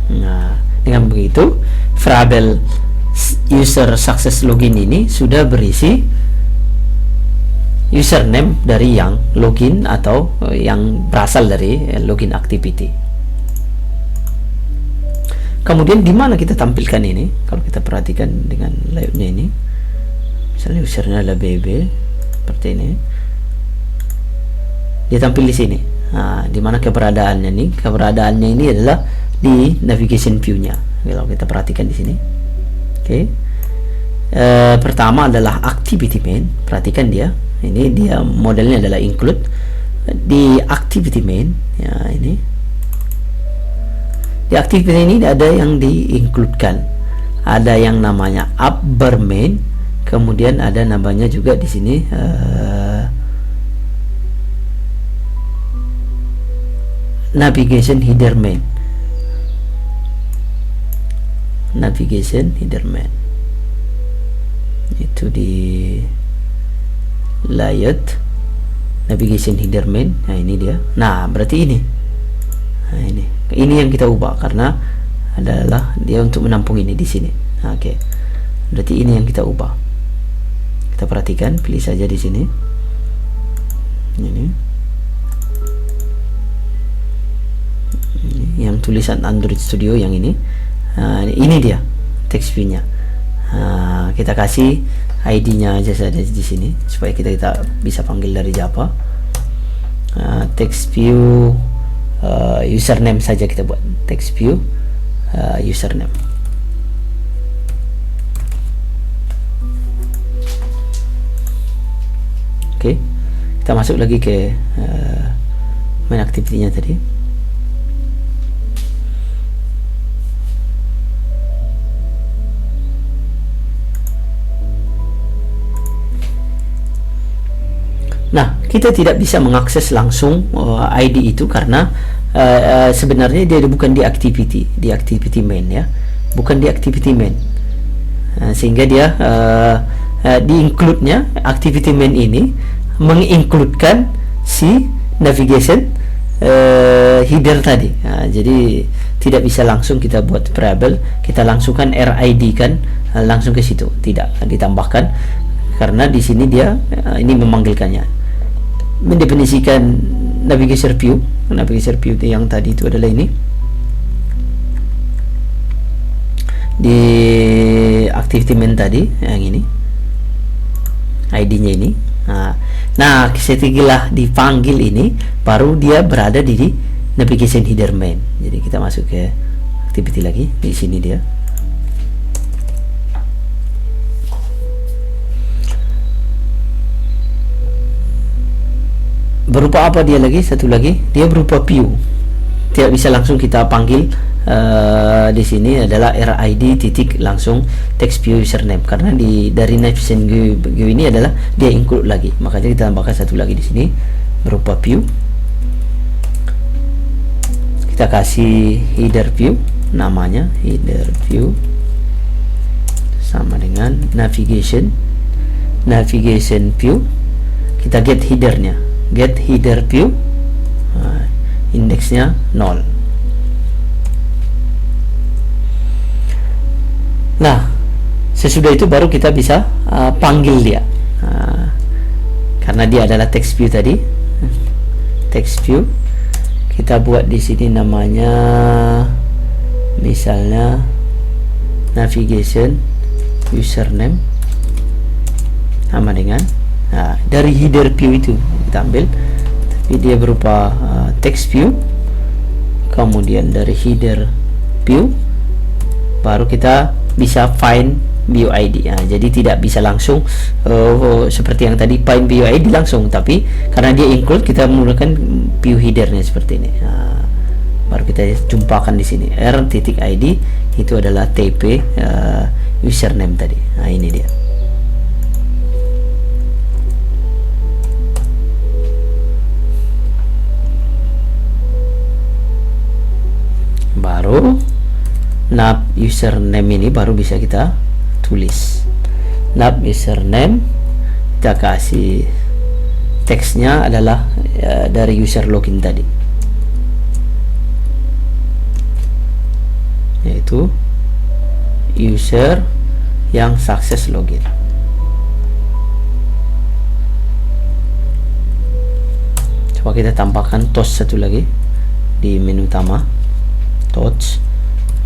Nah, dengan begitu variabel user success login ini sudah berisi username dari yang login atau yang berasal dari login activity. Kemudian di mana kita tampilkan ini? Kalau kita perhatikan dengan layoutnya ini, misalnya usernya adalah BB seperti ini, dia tampil di sini. Nah, di mana keberadaannya nih? Keberadaannya ini adalah di navigation view-nya. Kalau kita perhatikan di sini, oke. Pertama adalah activity main. Perhatikan dia. Ini dia modelnya adalah include di activity main. Ya, ini di activity ini ada yang di-includekan. Ada yang namanya upper main. Kemudian ada namanya juga di sini navigation header main. Navigation header main itu di layout navigation header main. Nah, ini dia. Nah, berarti ini. Nah, ini yang kita ubah karena adalah dia untuk menampung ini di sini. Nah, oke. Berarti ini yang kita ubah. Kita perhatikan, pilih saja di sini. Ini yang tulisan Android Studio yang ini. Nah, ini dia text view-nya. Nah, kita kasih ID-nya aja saja di sini supaya kita bisa panggil dari Java. Text view username saja kita buat, text view username. Oke, kita masuk lagi ke main activity-nya tadi. Nah, kita tidak bisa mengakses langsung ID itu karena sebenarnya dia bukan di activity main ya, bukan di activity main. Sehingga dia di-include-nya activity main ini mengincludekan si navigation header tadi. Jadi tidak bisa langsung kita buat variable, kita langsungkan RID kan langsung ke situ, tidak ditambahkan karena di sini dia ini memanggilkannya, mendefinisikan navigation view itu yang tadi itu adalah ini di activity main tadi yang ini ID-nya ini. Nah, setelah dipanggil ini baru dia berada di navigation header main. Jadi kita masuk ke activity lagi, di sini dia. Berupa apa dia lagi? Satu lagi, dia berupa view. Tidak bisa langsung kita panggil. Di sini adalah RID titik langsung text view username karena dari navigation view ini adalah dia include lagi, makanya kita tambahkan satu lagi di sini berupa view. Kita kasih header view, namanya header view sama dengan navigation view. Kita get headernya, get header view, indeksnya 0. Nah, sesudah itu baru kita bisa panggil dia, karena dia adalah text view tadi. Text view kita buat di sini namanya misalnya navigation username sama dengan dari header view itu kita ambil, tapi dia berupa text view. Kemudian dari header view baru kita bisa find view ID. Jadi tidak bisa langsung seperti yang tadi find view ID langsung, tapi karena dia include kita menggunakan view headernya seperti ini. Baru kita jumpakan di sini r.id itu adalah TP username tadi. Nah, ini dia. Baru nav username ini baru bisa kita tulis. Nav username kita kasih teksnya adalah dari user login tadi, yaitu user yang sukses login. Coba kita tambahkan toast satu lagi di menu utama, toast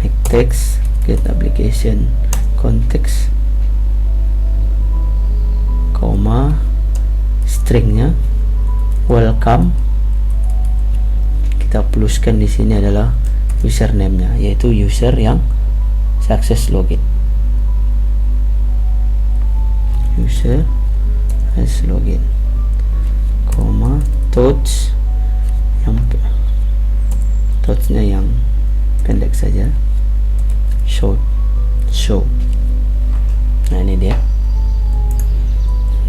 make text get application context, koma stringnya welcome. Kita pluskan di sini adalah username-nya, yaitu user yang sukses login. User has login, koma touch yang touchnya yang pendek saja, show. Nah, ini dia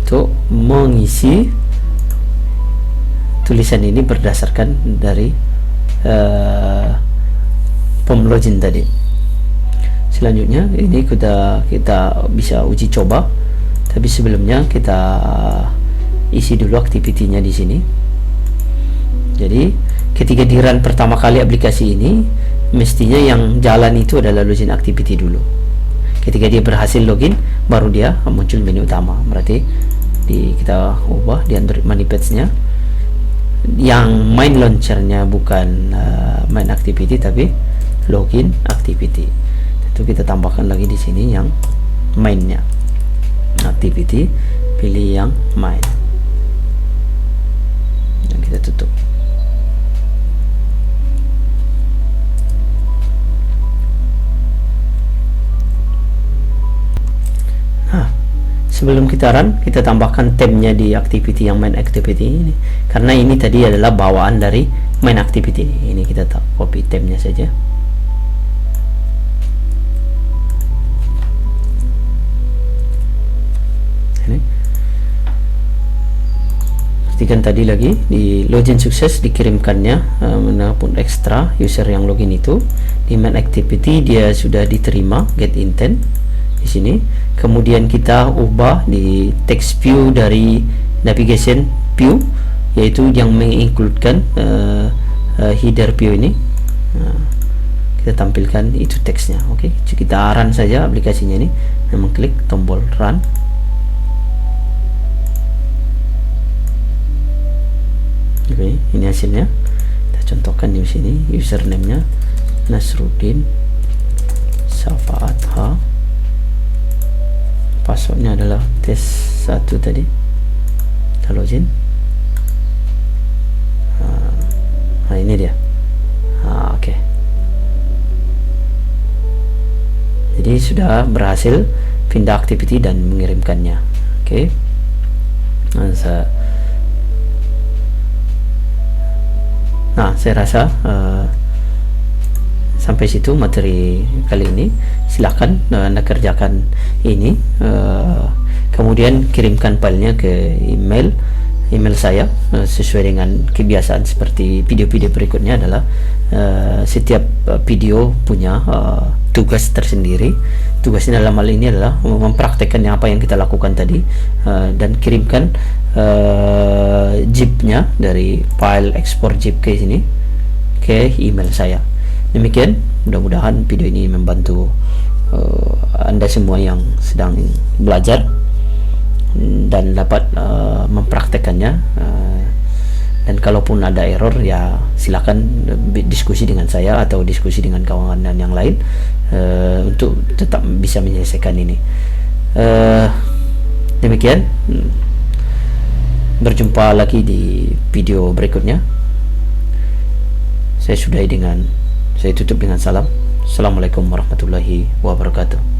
untuk mengisi tulisan ini berdasarkan dari form login tadi. Selanjutnya ini kita bisa uji coba, tapi sebelumnya kita isi dulu activity-nya di sini. Jadi ketika di run pertama kali aplikasi ini, mestinya yang jalan itu adalah login activity dulu. Ketika dia berhasil login, baru dia muncul menu utama. Berarti kita ubah di Android Money Page-nya, yang main launcher-nya bukan main activity tapi login activity. Itu kita tambahkan lagi di sini yang main-nya. Activity, pilih yang main. Dan kita tutup. Sebelum kita run, kita tambahkan tab-nya di activity yang main activity ini, karena ini tadi adalah bawaan dari main activity ini. Ini kita copy tab-nya saja. Ini. perhatikan tadi lagi di login sukses dikirimkannya manapun ekstra user yang login itu di main activity dia sudah diterima get intent di sini. Kemudian kita ubah di text view dari navigation view, yaitu yang mengincludekan header view ini. Kita tampilkan itu teksnya. Oke, kita run saja aplikasinya ini, memang klik tombol run. Oke, ini hasilnya. Kita contohkan di sini username-nya Nasruddin Safaat H, passwordnya adalah tes 1 tadi. Kita login. Nah ini dia. Oke. Jadi sudah berhasil pindah activity dan mengirimkannya. Oke. Nah, saya rasa sampai situ materi kali ini. Silahkan Anda kerjakan ini, kemudian kirimkan filenya ke email saya sesuai dengan kebiasaan seperti video-video berikutnya adalah setiap video punya tugas tersendiri. Tugasnya dalam hal ini adalah mempraktekkan apa yang kita lakukan tadi, dan kirimkan zip-nya dari file ekspor zip ke sini ke email saya. Demikian, mudah-mudahan video ini membantu Anda semua yang sedang belajar dan dapat mempraktekannya, dan kalaupun ada error ya silakan diskusi dengan saya atau diskusi dengan kawan dan yang lain untuk tetap bisa menyelesaikan ini. Demikian, berjumpa lagi di video berikutnya. Saya tutup dengan salam. Assalamualaikum warahmatullahi wabarakatuh.